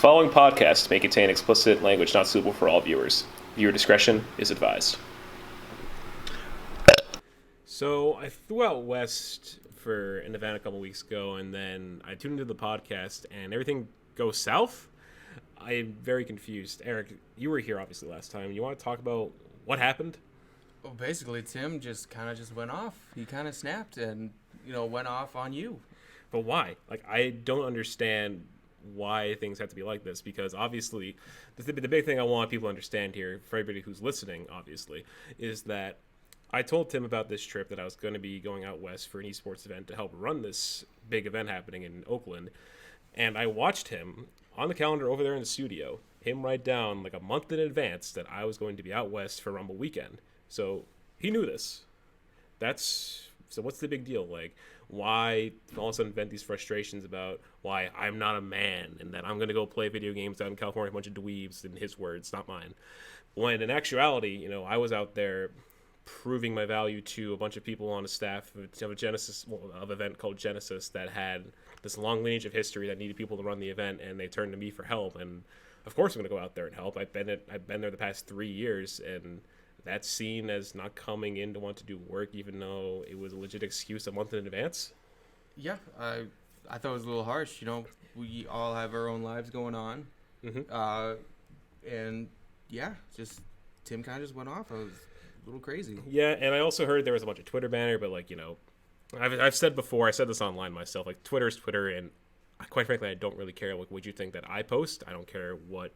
following podcast may contain explicit language not suitable for all viewers. Viewer discretion is advised. So I flew out west for an event a couple weeks ago, and then I tuned into the podcast, and everything goes south. I'm very confused. Eric, you were here obviously last time. You want to talk about what happened? Well, basically, Tim just went off. He kind of snapped and, went off on you. But why? I don't understand why things have to be like this, because obviously the big thing I want people to understand here, for everybody who's listening, obviously, is that I told Tim about this trip that I was going to be going out west for an esports event to help run this big event happening in Oakland. And I watched him on the calendar over there in the studio, him write down a month in advance that I was going to be out west for Rumble weekend. So he knew this. So what's the big deal? Why all of a sudden vent these frustrations about why I'm not a man and that I'm going to go play video games out in California, a bunch of dweebs, in his words, not mine. When in actuality, I was out there proving my value to a bunch of people on a staff of an event called Genesis that had this long lineage of history that needed people to run the event, and they turned to me for help. And of course I'm going to go out there and help. I've been there the past 3 years, and that's seen as not coming in to want to do work, even though it was a legit excuse a month in advance. Yeah, I thought it was a little harsh. We all have our own lives going on. Mm-hmm. And yeah, Tim kind of just went off. I was a little crazy. Yeah, and I also heard there was a bunch of Twitter banner, but I've said before, I said this online myself, Twitter's Twitter, and quite frankly, I don't really care what you think that I post. I don't care what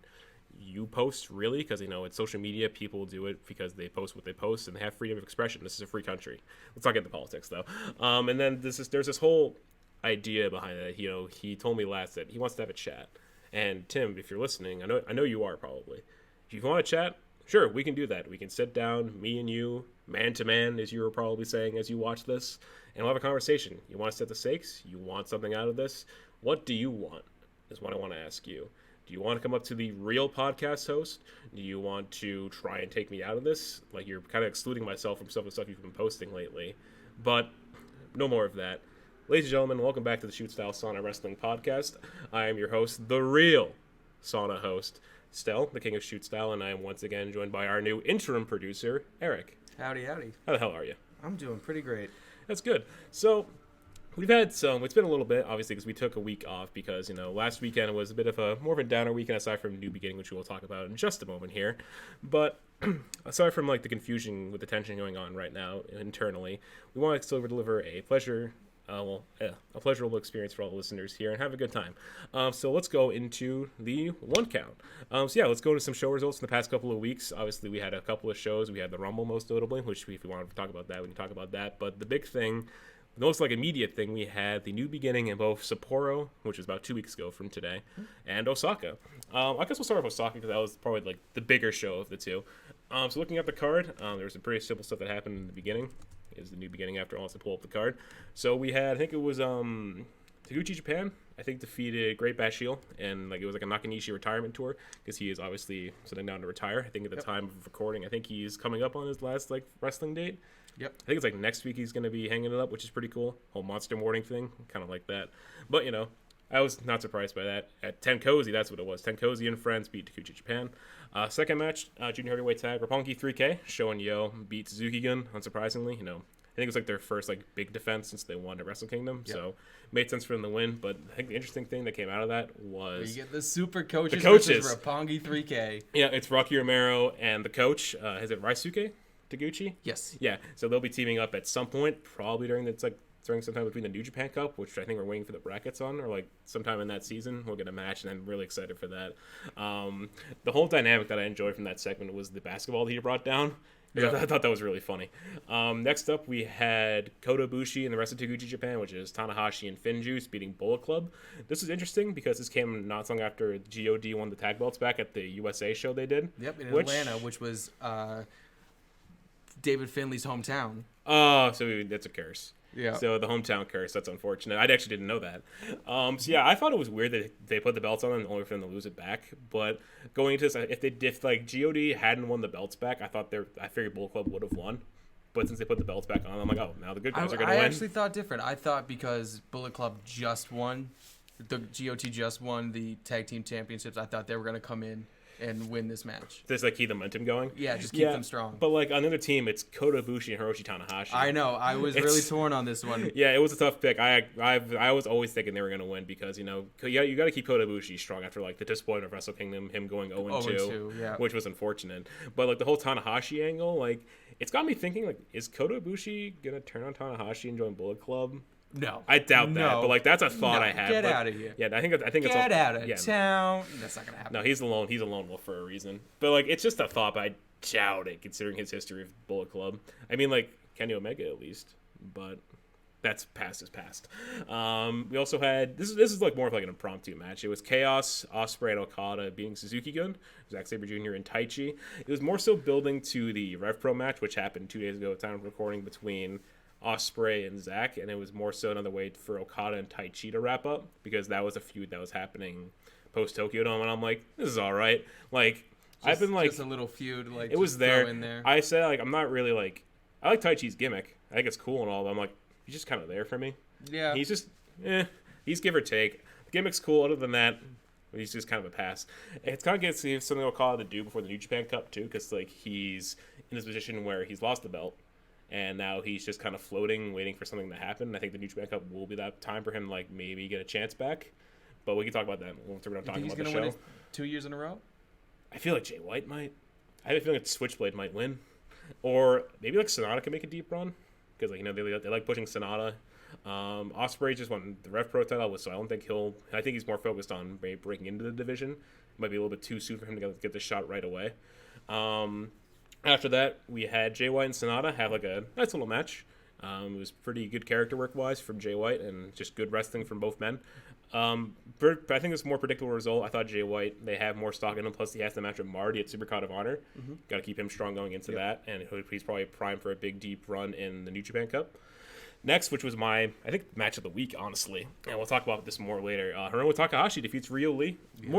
you post, really, because it's social media. People do it because they post what they post, and they have freedom of expression. This is a free country. Let's not get into politics, though. And then there's this whole idea behind it. He told me last that he wants to have a chat. And Tim, if you're listening, I know you are probably. If you want to chat, sure, we can do that. We can sit down, me and you, man to man, as you were probably saying as you watch this, and we'll have a conversation. You want to set the stakes? You want something out of this? What do you want? Is what I want to ask you. Do you want to come up to the real podcast host? Do you want to try and take me out of this? You're kind of excluding myself from some of the stuff you've been posting lately. But no more of that. Ladies and gentlemen, welcome back to the Shoot Style Sauna Wrestling Podcast. I am your host, the real Sauna host, Stel, the king of Shoot Style, and I am once again joined by our new interim producer, Eric. Howdy. How the hell are you? I'm doing pretty great. That's good. So we've had it's been a little bit, obviously, because we took a week off because, last weekend was a bit of more of a downer weekend aside from New Beginning, which we will talk about in just a moment here. But aside from, the confusion with the tension going on right now internally, we want to still deliver a pleasurable experience for all the listeners here and have a good time. So let's go into the one count. Let's go to some show results in the past couple of weeks. Obviously, we had a couple of shows. We had the Rumble, most notably, which if we wanted to talk about that, we can talk about that. But the big thing, the most immediate thing, we had the New Beginning in both Sapporo, which was about 2 weeks ago from today, and Osaka. I guess we'll start with Osaka because that was probably the bigger show of the two. So looking at the card, there was some pretty simple stuff that happened in the beginning. Is the New Beginning after all, to pull up the card. So we had, I think it was Taguchi Japan, I think, defeated Great Bash Heel, and it was a Nakanishi retirement tour because he is obviously sitting down to retire. I think at the time of recording, I think he's coming up on his last wrestling date. Yep. I think it's next week he's going to be hanging it up, which is pretty cool. Whole Monster Morning thing, kind of like that. But, I was not surprised by that. At Tenkozy, that's what it was. Tenkozy and friends beat Taguchi Japan. Second match, junior heavyweight tag, Roppongi 3K, Sho and Yo beat Suzuki-gun, unsurprisingly. I think it was their first big defense since they won at Wrestle Kingdom. Yep. So made sense for them to win. But I think the interesting thing that came out of that was you get the super coaches. Versus Roppongi 3K. Yeah, it's Rocky Romero and the coach. Is it Raisuke Taguchi? Yes. Yeah. So they'll be teaming up at some point, probably during sometime between the New Japan Cup, which I think we're waiting for the brackets on, or sometime in that season we'll get a match, and I'm really excited for that. The whole dynamic that I enjoyed from that segment was the basketball that he brought down. Yeah. I thought that was really funny. Next up, we had Kota Ibushi and the rest of Taguchi Japan, which is Tanahashi and Finjuice beating Bullet Club. This is interesting because this came not so long after GOD won the tag belts back at the USA show they did. Yep, in Atlanta, which was David Finley's hometown. Oh, so that's a curse. Yeah. So the hometown curse, that's unfortunate. I actually didn't know that. I thought it was weird that they put the belts on and only for them to lose it back. But going into this, if GOD hadn't won the belts back, I figured Bullet Club would have won. But since they put the belts back on, I'm like, oh, now the good guys are going to win. I actually thought different. I thought because Bullet Club just won, The GOT just won the tag team championships. I thought they were going to come in and win this match. There's like keep the momentum going. Yeah, just keep them strong. But like on the other team, it's Kota Ibushi and Hiroshi Tanahashi. I know. I was really torn on this one. Yeah, it was a tough pick. I was always thinking they were going to win because you got to keep Kota Ibushi strong after like the disappointment of Wrestle Kingdom, him going 0-2, yeah. which was unfortunate. But like the whole Tanahashi angle, like it's got me thinking like, is Kota Ibushi gonna turn on Tanahashi and join Bullet Club? No, I doubt that. But like that's a thought I had. Get out of here. Yeah, I think it's get out of town. That's not gonna happen. No, he's a lone wolf for a reason. But like it's just a thought. But I doubt it, considering his history of Bullet Club. I mean, like Kenny Omega at least, but that's past is past. We also had this is like more of like an impromptu match. It was Chaos, Ospreay, and Okada beating Suzuki-gun, Zack Sabre Jr. and Taichi. It was more so building to the Rev Pro match, which happened 2 days ago at time of recording between Ospreay and Zack, and it was more so another way for Okada and Taichi to wrap up because that was a feud that was happening post Tokyo Dome, and I'm like, this is all right. Like I've been like just a little feud, like it was there. In there. I said like I'm not really like I like Taichi's gimmick. I think it's cool and all, but I'm like he's just kind of there for me. Yeah, he's just he's give or take. The gimmick's cool. Other than that, he's just kind of a pass. It's kind of gets something Okada to do before the New Japan Cup too, because like he's in this position where he's lost the belt. And now he's just kind of floating, waiting for something to happen. I think the New Japan Cup will be that time for him to like maybe get a chance back. But we can talk about that when I'm talking about the show. He's going to win it 2 years in a row? I feel like Jay White might. I have a feeling like Switchblade might win. Or maybe like Sonata can make a deep run. Because like, they like pushing Sonata. Ospreay just won the Rev Pro title, so I don't think I think he's more focused on breaking into the division. It might be a little bit too soon for him to get the shot right away. After that, we had Jay White and Sonata have like a nice little match. It was pretty good character work-wise from Jay White and just good wrestling from both men. But I think it's a more predictable result. I thought Jay White, they have more stock in him, plus he has the match with Marty at Supercard of Honor. Mm-hmm. Got to keep him strong going into that, and he's probably primed for a big, deep run in the New Japan Cup. Next, which was I think, match of the week, honestly. And we'll talk about this more later. Hiromu Takahashi defeats Ryo Lee. Yes.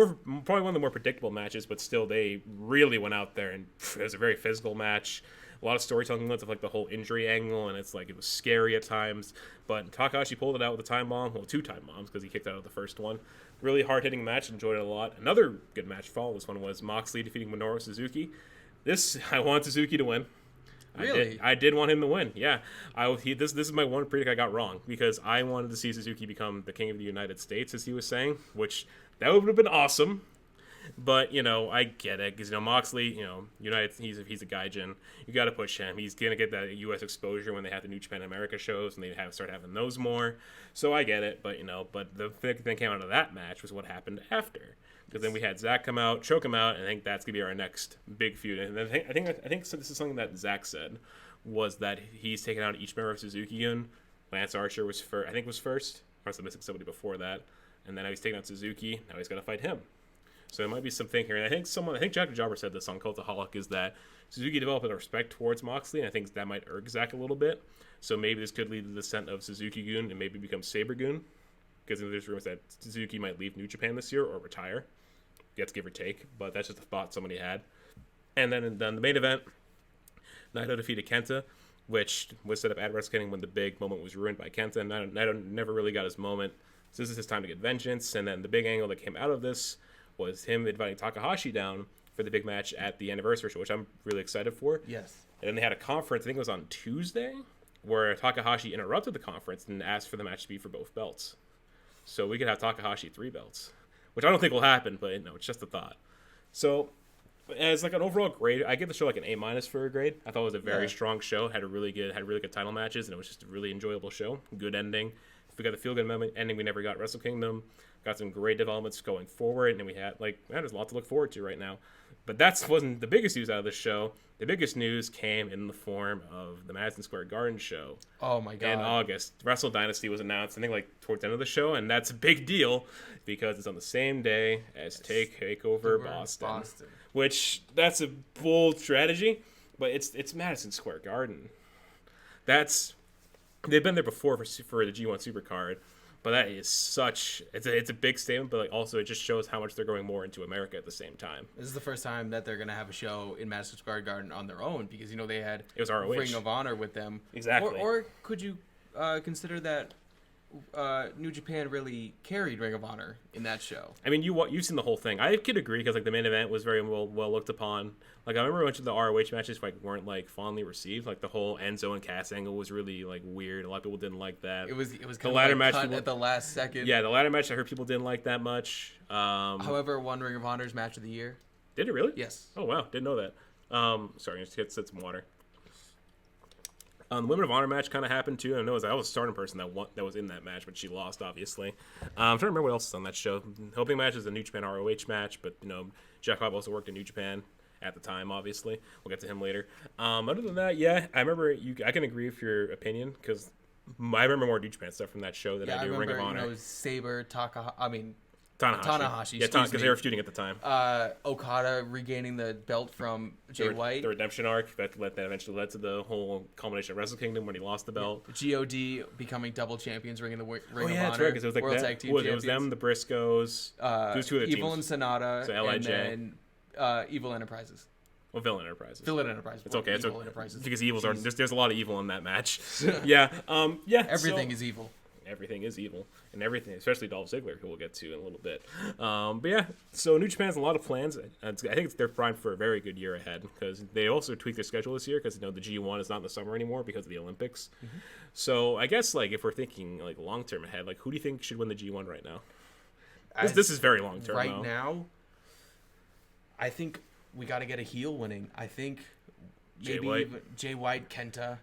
Probably one of the more predictable matches, but still, they really went out there, and it was a very physical match. A lot of storytelling of like the whole injury angle, and it's like it was scary at times. But Takahashi pulled it out with a time bomb. Well, 2 time bombs because he kicked out of the first one. Really hard-hitting match. Enjoyed it a lot. Another good match following this one was Moxley defeating Minoru Suzuki. I want Suzuki to win. Really? I did want him to win. Yeah, this is my one predict I got wrong because I wanted to see Suzuki become the king of the United States, as he was saying, which that would have been awesome. But I get it because Moxley, United, he's a gaijin. You got to push him. He's gonna get that U.S. exposure when they have the New Japan America shows and they start having those more. So I get it, but but the thing that came out of that match was what happened after. Because then we had Zack come out, choke him out, and I think that's gonna be our next big feud. And I think so this is something that Zack said was that he's taken out each member of Suzuki-gun. Lance Archer was first. I was missing somebody before that, and then now he's taking out Suzuki. Now he's gonna fight him. So there might be some thinking here. And I think Jack Jobber said this on Cultaholic is that Suzuki developed a respect towards Moxley, and I think that might irk Zack a little bit. So maybe this could lead to the descent of Suzuki-gun and maybe become Sabre-gun. Because there's rumors that Suzuki might leave New Japan this year or retire. That's give or take, but that's just a thought somebody had. And then the main event, Naito defeated Kenta, which was set up at Wrestle Kingdom when the big moment was ruined by Kenta. And Naito never really got his moment. So this is his time to get vengeance. And then the big angle that came out of this was him inviting Takahashi down for the big match at the anniversary show, which I'm really excited for. Yes. And then they had a conference, I think it was on Tuesday, where Takahashi interrupted the conference and asked for the match to be for both belts. So we could have Takahashi 3 belts, which I don't think will happen, but it's just a thought. So as like an overall grade, I give the show like an A- for a grade. I thought it was a very strong show, had really good title matches, and it was just a really enjoyable show. Good ending. We got the feel-good ending we never got at Wrestle Kingdom. Got some great developments going forward, and we had there's a lot to look forward to right now. But that wasn't the biggest news out of the show. The biggest news came in the form of the Madison Square Garden show. Oh my God! In August, Wrestle Dynasty was announced. I think towards the end of the show, and that's a big deal because it's on the same day as Takeover Boston. Which that's a bold strategy, but it's Madison Square Garden. They've been there before for the G1 Supercard. But that is it's a big statement, but also it just shows how much they're going more into America at the same time. This is the first time that they're going to have a show in Madison Square Garden on their own because, they had it was ROH. Ring of Honor with them. Exactly. Or could you consider that New Japan really carried Ring of Honor in that show. I mean, you've seen the whole thing. I could agree because like the main event was very well looked upon. Like I remember a bunch of the ROH matches like weren't like fondly received. Like the whole Enzo and Cass angle was really like weird. A lot of people didn't like that. It was the kind ladder of match cut at the last second. Yeah, the ladder match I heard people didn't like that much. However, won Ring of Honor's match of the year. Did it really? Yes. Oh wow, didn't know that. Sorry, just get some water. The Women of Honor match kind of happened too. I know I was a starting person that was in that match, but she lost obviously. I'm trying to remember what else is on that show. Opening match is a New Japan ROH match, but Jack Cobb also worked in New Japan at the time. Obviously, we'll get to him later. Other than that, yeah, I remember I can agree with your opinion because I remember more New Japan stuff from that show than I do Ring of Honor. Saber, Tanahashi. Yeah, because they were feuding at the time. Okada regaining the belt from Jay White. The redemption arc that eventually led to the whole culmination of Wrestle Kingdom when he lost the belt. God becoming double champions, ringing the Ring of Honor. That's right, because it was like World that. Tag Team It was them, the Briscoes, those two other teams. Evil and Sonata, so LIJ. and then Evil Enterprises. Well, Villain Enterprises. Villain Enterprises. It's okay. Evil Enterprises. Because evils are there's a lot of evil in that match. Yeah. Yeah. Everything is evil. Everything is evil, and everything, especially Dolph Ziggler, who we'll get to in a little bit. But yeah, so New Japan has a lot of plans. I think they're primed for a very good year ahead because they also tweaked their schedule this year because the G1 is not in the summer anymore because of the Olympics. Mm-hmm. So I guess like if we're thinking like long term ahead, like who do you think should win the G1 right now? This is very long term. Right now, I think we got to get a heel winning. I think maybe Jay White, Kenta.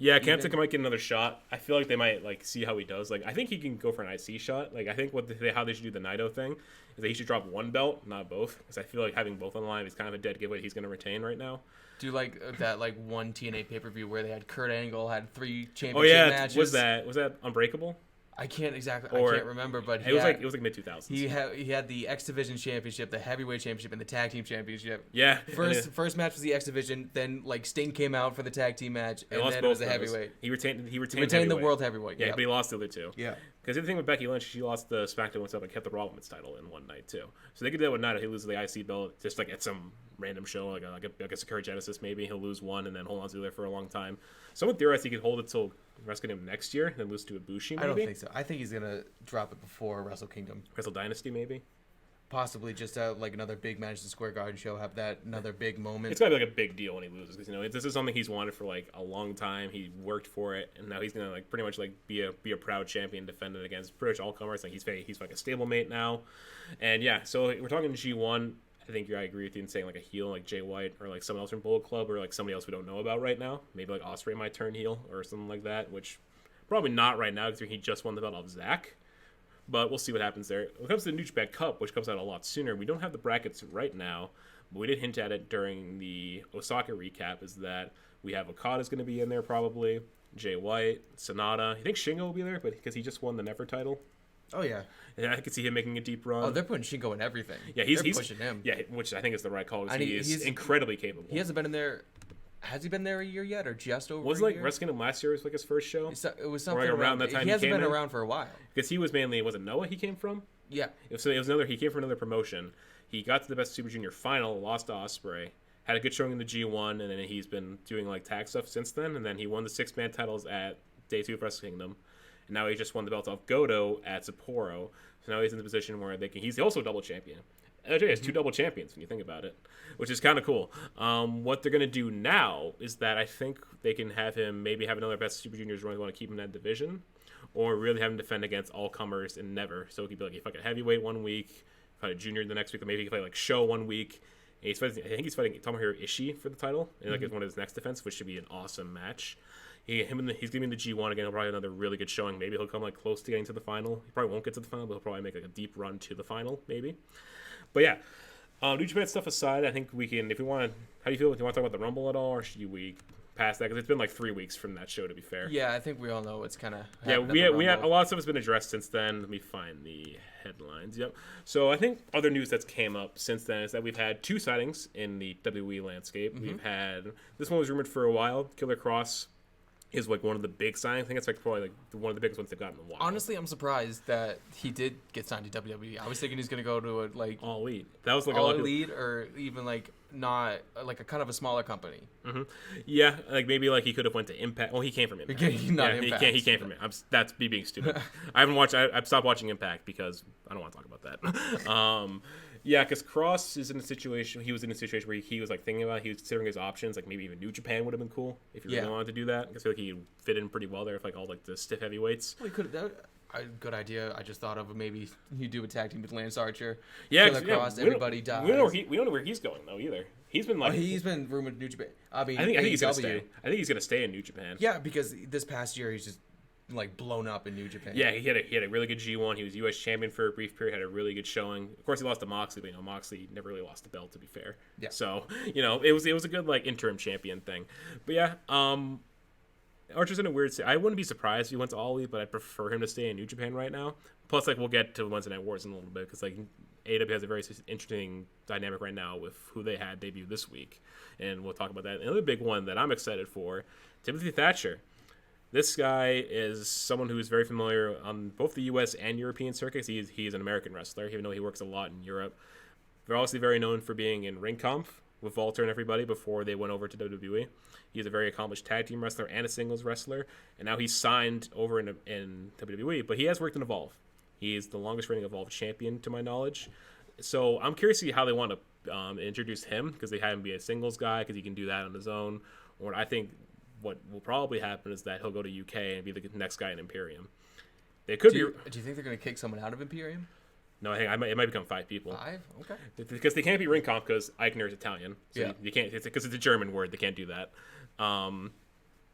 Yeah, Kenta might get another shot. I feel like they might like see how he does. Like I think he can go for an IC shot. Like I think how they should do the Naito thing is that he should drop one belt, not both. Because I feel like having both on the line is kind of a dead giveaway. He's going to retain right now. Do like that one TNA pay-per-view where they had Kurt Angle had 3 championship matches. Was that Unbreakable? I can't remember, but it was like mid 2000s. He had the X Division Championship, the Heavyweight Championship, and the Tag Team Championship. Yeah. First match was the X Division, then like Sting came out for the Tag Team match, and then it was the Heavyweight. He retained the World Heavyweight. Yeah, but he lost the other two. Yeah. Because the thing with Becky Lynch, she lost the SmackDown and stuff and kept the Raw Women's title in one night too. So they could do that with Naito. He loses the IC belt just like at some random show, like a Sakura Genesis maybe. He'll lose one and then hold on to it for a long time. Someone theorized he could hold it till Wrestle Kingdom next year, then lose to Ibushi maybe. I don't think so. I think he's gonna drop it before Wrestle Kingdom. Wrestle Dynasty maybe. Possibly just like another big Madison Square Garden show. Have that another big moment. It's gotta be like a big deal when he loses because this is something he's wanted for like a long time. He worked for it, and now he's gonna like pretty much like be a proud champion, defend it against pretty much all comers. Like he's like a stablemate now, and yeah. So we're talking G1. I think I agree with you in saying like a heel like Jay White or like someone else from Bullet Club or like somebody else we don't know about right now. Maybe like Ospreay might turn heel or something like that, which probably not right now because he just won the belt off Zach. But we'll see what happens there. When it comes to the New Japan Cup, which comes out a lot sooner, we don't have the brackets right now, but we did hint at it during the Osaka recap, is that we have Okada's going to be in there probably, Jay White, Sonata. I think Shingo will be there, but because he just won the Never title. Oh, yeah. Yeah, I could see him making a deep run. Oh, they're putting Shingo in everything. Yeah, he's pushing him. Yeah, which I think is the right call because he is incredibly capable. He hasn't been in there. Has he been there a year yet, or just over? Was like Wrestle Kingdom last year was like his first show? It was something like around that time. He hasn't been around for a while because he was mainly was it Noah he came from? Yeah. It was another. He came from another promotion. He got to the Best Super Junior final, lost to Ospreay, had a good showing in the G1, and then he's been doing like tag stuff since then. And then he won the 6-man titles at Day 2 of Wrestle Kingdom, and now he just won the belt off Goto at Sapporo. So now he's in the position where he's also a double champion. LJ has 2 double champions when you think about it, which is kind of cool. What they're going to do now is that I think they can have him maybe have another Best Super Juniors run. They want to keep him in that division, or really have him defend against all comers and never. So he could be like, he fight a heavyweight one week, fight a junior the next week, or maybe he could fight like Show one week. And I think he's fighting Tomohiro Ishii for the title, and like it's one of his next defense, which should be an awesome match. He's going to be in the G1 again. He'll probably have another really good showing. Maybe he'll come like close to getting to the final. He probably won't get to the final, but he'll probably make like a deep run to the final, maybe. But yeah, New Japan stuff aside, I think we can, if we want to, how do you feel? Do you want to talk about the Rumble at all, or should we pass that? Because it's been like 3 weeks from that show, to be fair. Yeah, I think we all know what's kind of we have a lot of stuff has been addressed since then. Let me find the headlines. Yep. So I think other news that's came up since then is that we've had 2 sightings in the WWE landscape. Mm-hmm. We've had, this one was rumored for a while, Killer Cross is like one of the big signings. I think it's like probably like one of the biggest ones they've gotten in a while. Honestly, I'm surprised that he did get signed to WWE. I was thinking he's gonna go to a like All Elite. That was like All a lot of Elite or even like not like a kind of a smaller company. Mm-hmm. Yeah, like maybe like he could have went to Impact. Well, he came from Impact. Impact. He came from it. That's me being stupid. I haven't watched. I've stopped watching Impact because I don't want to talk about that. Yeah, because Cross is in a situation. He was in a situation where he was like thinking about. He was considering his options. Like maybe even New Japan would have been cool if he really wanted to do that. I feel like he fit in pretty well there with like all like the stiff heavyweights. Well, he could have. Good idea. I just thought of maybe you do a tag team with Lance Archer. Yeah, Cross. Everybody dies. We don't know where he's going though either. He's been like he's been rumored to New Japan. I think he's gonna stay. I think he's gonna stay in New Japan. Yeah, because this past year he's just like blown up in New Japan. Yeah, he had a really good G1. He was U.S. champion for a brief period. Had a really good showing. Of course, he lost to Moxley, but Moxley never really lost the belt. To be fair, yeah. So it was a good like interim champion thing. But yeah, Archer's in a weird. I wouldn't be surprised if he went to All Elite, but I prefer him to stay in New Japan right now. Plus, like we'll get to Wednesday Night Wars in a little bit because like AEW has a very interesting dynamic right now with who they had debut this week, and we'll talk about that. Another big one that I'm excited for, Timothy Thatcher. This guy is someone who is very familiar on both the U.S. and European circuits. He's an American wrestler, even though he works a lot in Europe. They're obviously very known for being in Ring Kampf with Walter and everybody before they went over to WWE. He's a very accomplished tag team wrestler and a singles wrestler, and now he's signed over in WWE, but he has worked in Evolve. He is the longest reigning Evolve champion, to my knowledge. So I'm curious to see how they want to introduce him, because they have him be a singles guy, because he can do that on his own. Or I think what will probably happen is that he'll go to UK and be the next guy in Imperium. They could do you think they're going to kick someone out of Imperium? No, I think it might become 5 people. 5? Okay. Because they can't be Ring Kampf because Eichner is Italian. So yeah. You can't, because it's a German word. They can't do that.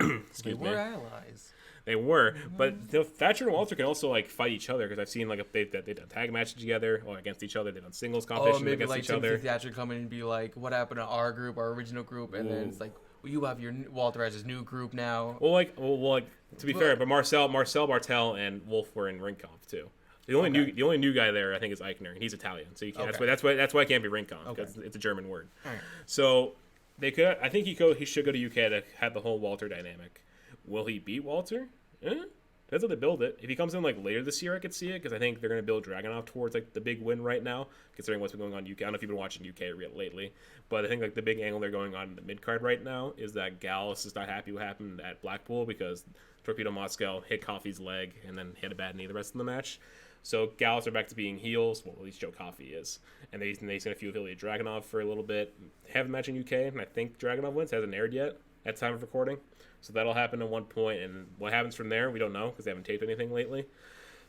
Excuse me. They were allies. They were, but Thatcher and Walter can also like fight each other because I've seen like they've done tag matches together or against each other. They've done singles competitions against like each other. Timothy Thatcher come in and be like, "What happened to our group, our original group?" And then it's like, well, "You have your Walter has his new group now." Well, to be fair, but Marcel Bartel and Wolf were in Ring Kampf too. The only new guy there I think is Eichner, and he's Italian, so you can't, that's why it can't be Ring Kampf because it's a German word. Right. So they could. I think he should go to UK to have the whole Walter dynamic. Will he beat Walter? That's how they build it. If he comes in like later this year, I could see it because I think they're going to build Dragunov towards like the big win right now, considering what's been going on in UK. I don't know if you've been watching UK lately, but I think like the big angle they're going on in the mid card right now is that Gallus is not happy what happened at Blackpool because Torpedo Moscow hit Coffey's leg and then hit a bad knee the rest of the match. So Gallus are back to being heels. Well, at least Joe Coffey is, and he's going to feud Ilya Dragunov for a little bit. Have a match in UK, and I think Dragunov wins. Hasn't aired yet at time of recording. So that'll happen at one point, and what happens from there, we don't know because they haven't taped anything lately.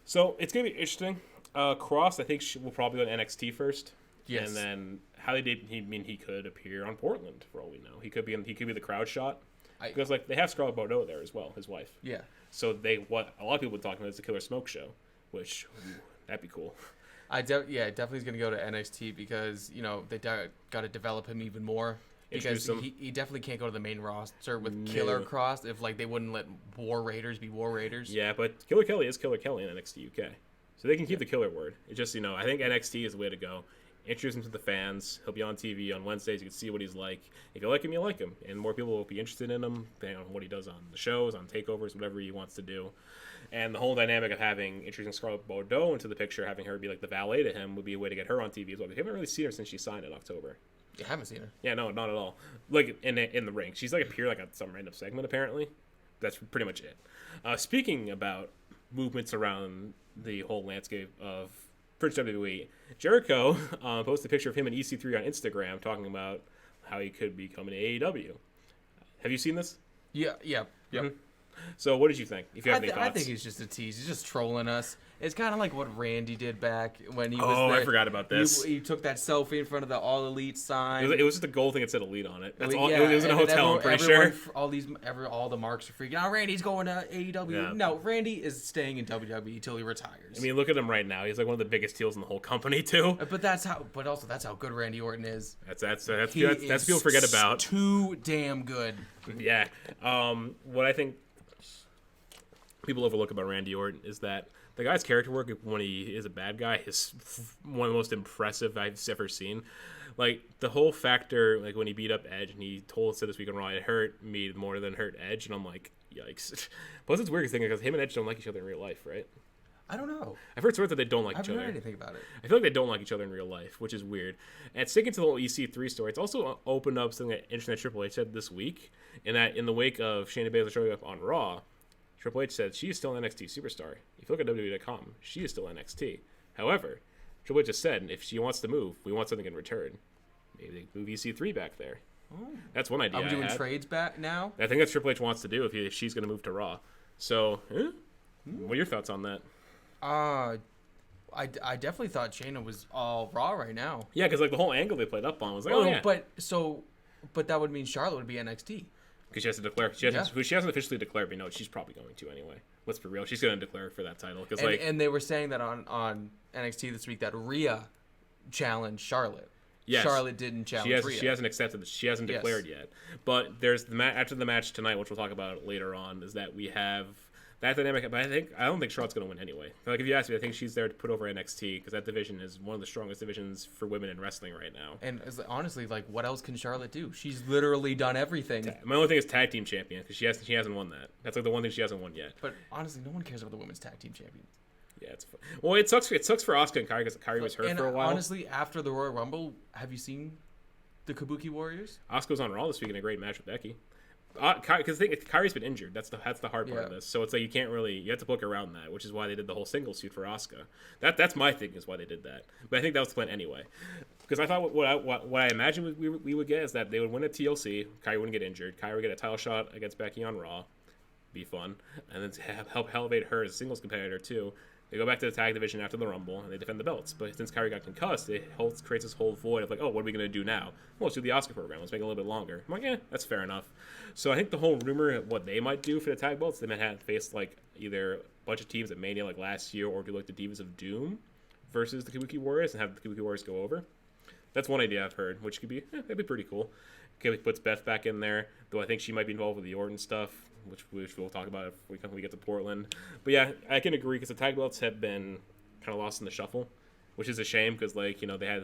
So it's going to be interesting. Cross, I think, will probably go to NXT first. Yes. And then how they did, he could appear on Portland for all we know. He could be the crowd shot because like they have Scarlett Bordeaux there as well, his wife. Yeah. So what a lot of people would talk about is the Killer Smoke show, which that'd be cool. Definitely is going to go to NXT because they got to develop him even more. Because he definitely can't go to the main roster with Killer Cross if like they wouldn't let War Raiders be War Raiders. Yeah, but Killer Kelly is Killer Kelly in NXT UK, so they can keep the Killer word. It's just I think NXT is the way to go. Introduce him to the fans. He'll be on TV on Wednesdays. You can see what he's like. If you like him, you like him, and more people will be interested in him depending on what he does on the shows, on takeovers, whatever he wants to do. And the whole dynamic of introducing Scarlett Bordeaux into the picture, having her be like the valet to him, would be a way to get her on TV as well. We haven't really seen her since she signed in October. You haven't seen her? Yeah, no, not at all. Like in the ring, she's like appeared like at some random segment apparently. That's pretty much it. Speaking about movements around the whole landscape of British WWE, Jericho posted a picture of him and EC3 on Instagram talking about how he could be coming to AEW. Have you seen this? Yeah. Mm-hmm. So what did you think? If you have any thoughts, I think he's just a tease. He's just trolling us. It's kind of like what Randy did back when he was there. I forgot about this. He took that selfie in front of the All Elite sign. It was just a gold thing that said Elite on it. That's all. Yeah, it was in a hotel, I'm pretty sure. All the marks are freaking out. Randy's going to AEW. Yeah. No, Randy is staying in WWE until he retires. I mean, look at him right now. He's like one of the biggest heels in the whole company too. But that's how good Randy Orton is. That's people forget about. Too damn good. Yeah. What I think people overlook about Randy Orton is that the guy's character work when he is a bad guy is one of the most impressive I've ever seen. Like, the whole factor, like, when he beat up Edge and he said this week on Raw, it hurt me more than hurt Edge. And I'm like, Yikes. Plus, it's weird because him and Edge don't like each other in real life, right? I don't know. I've heard stories that they don't like each other. I haven't heard anything about it. I feel like they don't like each other in real life, which is weird. And sticking to the whole EC3 story, it's also opened up something that interesting that Triple H said this week, in that in the wake of Shayna Baszler showing up on Raw, Triple H said she is still an NXT superstar. If you look at WWE.com, she is still NXT. However, Triple H just said if she wants to move, we want something in return. Maybe they move EC3 back there. Oh. That's one idea. Are we doing trades back now? I think that's Triple H wants to do if she's going to move to Raw. So, what are your thoughts on that? I definitely thought Shayna was all Raw right now. Yeah, because like the whole angle they played up on was like, but that would mean Charlotte would be NXT. Because she has to declare. She hasn't officially declared, but no, she's probably going to anyway. Let's be real. She's going to declare for that title. And they were saying that on NXT this week that Rhea challenged Charlotte. Yes. Charlotte didn't challenge Rhea. She hasn't accepted. She hasn't declared yet. But there's after the match tonight, which we'll talk about later on, is that we have that dynamic. But I don't think Charlotte's going to win anyway. Like if you ask me, I think she's there to put over NXT because that division is one of the strongest divisions for women in wrestling right now. And honestly, like what else can Charlotte do? She's literally done everything. My only thing is tag team champion because she hasn't won that. That's like the one thing she hasn't won yet. But honestly, no one cares about the women's tag team champions. Yeah, it's fun. Well, it sucks for Asuka and Kairi because Kairi was hurt for a while. Honestly, after the Royal Rumble, have you seen the Kabuki Warriors? Asuka was on Raw this week in a great match with Becky. Because Kairi's been injured. That's the hard part of this. So it's like you have to book around that, which is why they did the whole singles feud for Asuka. That's my thing is why they did that. But I think that was the plan anyway. Because I thought what I imagined we would get is that they would win a TLC. Kairi wouldn't get injured. Kairi would get a title shot against Becky on Raw. Be fun, and then help elevate her as a singles competitor too. They go back to the tag division after the Rumble, and they defend the belts. But since Kairi got concussed, it creates this whole void of like, oh, what are we going to do now? Well, let's do the Asuka program. Let's make it a little bit longer. I'm like, that's fair enough. So I think the whole rumor of what they might do for the tag belts, they might have faced like either a bunch of teams at Mania like last year, or do like the Divas of Doom versus the Kabuki Warriors and have the Kabuki Warriors go over. That's one idea I've heard, which could be that'd be pretty cool. Okay, puts Beth back in there, though I think she might be involved with the Orton stuff, which we'll talk about if we get to Portland. But yeah, I can agree because the tag belts have been kind of lost in the shuffle, which is a shame because they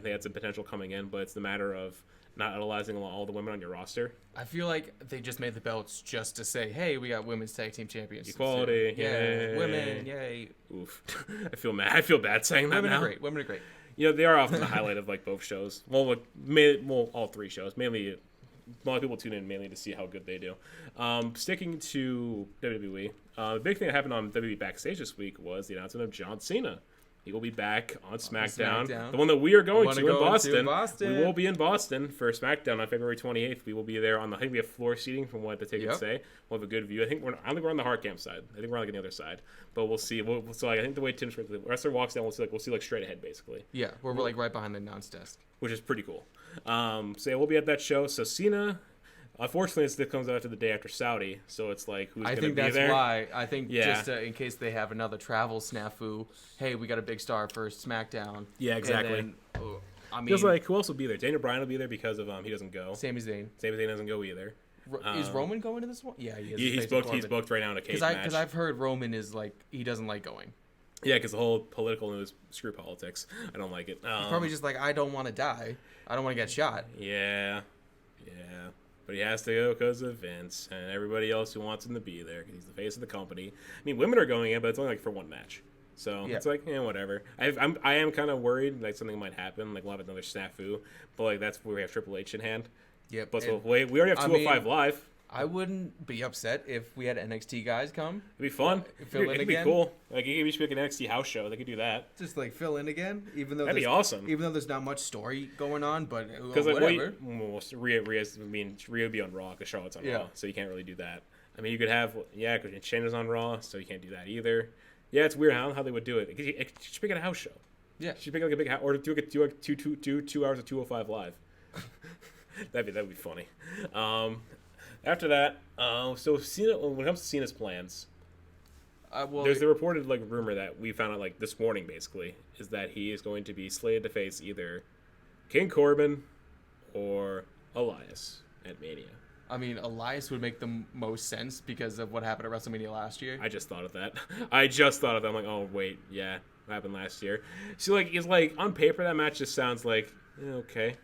had some potential coming in, but it's the matter of not utilizing all the women on your roster. I feel like they just made the belts just to say, hey, we got women's tag team champions. Equality, yeah, women, yay. Oof, I feel bad saying that now. Women are great. They are often the highlight of like both shows. Well, all three shows. Mainly, a lot of people tune in mainly to see how good they do. Sticking to WWE, the big thing that happened on WWE Backstage this week was the announcement of John Cena. He will be back on SmackDown. The one that we are going to in Boston. We will be in Boston for SmackDown on February 28th. We will be there I think we have floor seating from what the tickets say. We'll have a good view. I think we're on the hard camp side. I think we're on the other side. But we'll see. So I think the way Tim's the wrestler walks down, we'll see straight ahead basically. Yeah, we're like right behind the announce desk. Which is pretty cool. So yeah, we'll be at that show. So Cena, unfortunately, it comes out to the day after Saudi, so it's like who's going to be there? I think that's why. I think just in case they have another travel snafu, hey, we got a big star for SmackDown. Yeah, exactly. Feels like who else will be there? Daniel Bryan will be there because of he doesn't go. Sami Zayn. Sami Zayn doesn't go either. Is Roman going to this one? Yeah, he is. He's booked right now in a cage match. Because I've heard Roman is like he doesn't like going. Yeah, because the whole political news, screw politics. I don't like it. He's probably just like, I don't want to die. I don't want to get shot. Yeah. But he has to go because of Vince and everybody else who wants him to be there because he's the face of the company. I mean, women are going in, but it's only like for one match. So it's like, whatever. I am kind of worried like something might happen. Like we'll have another snafu. But like that's where we have Triple H in hand. Yeah. But we already have 205 Live. I wouldn't be upset if we had NXT guys come. It'd be fun. It'd be cool. Like it could be like an NXT house show. They could do that. Just like fill in again, even though that'd be awesome. Even though there's not much story going on, but because whatever. Rhea would be on Raw because Charlotte's on Raw, so you can't really do that. I mean, you could have because Shayna's on Raw, so you can't do that either. Yeah, it's weird how they would do it. It should make it a house show. Yeah, should make like a big house, or do like 2 hours of 205 Live. that'd be funny. After that, so Cena, when it comes to Cena's plans, there's the reported rumor that we found out this morning basically is that he is going to be slated to face either King Corbin or Elias at Mania. I mean, Elias would make the most sense because of what happened at WrestleMania last year. I just thought of that. I'm like, oh wait, yeah, what happened last year? So it's on paper that match just sounds like okay.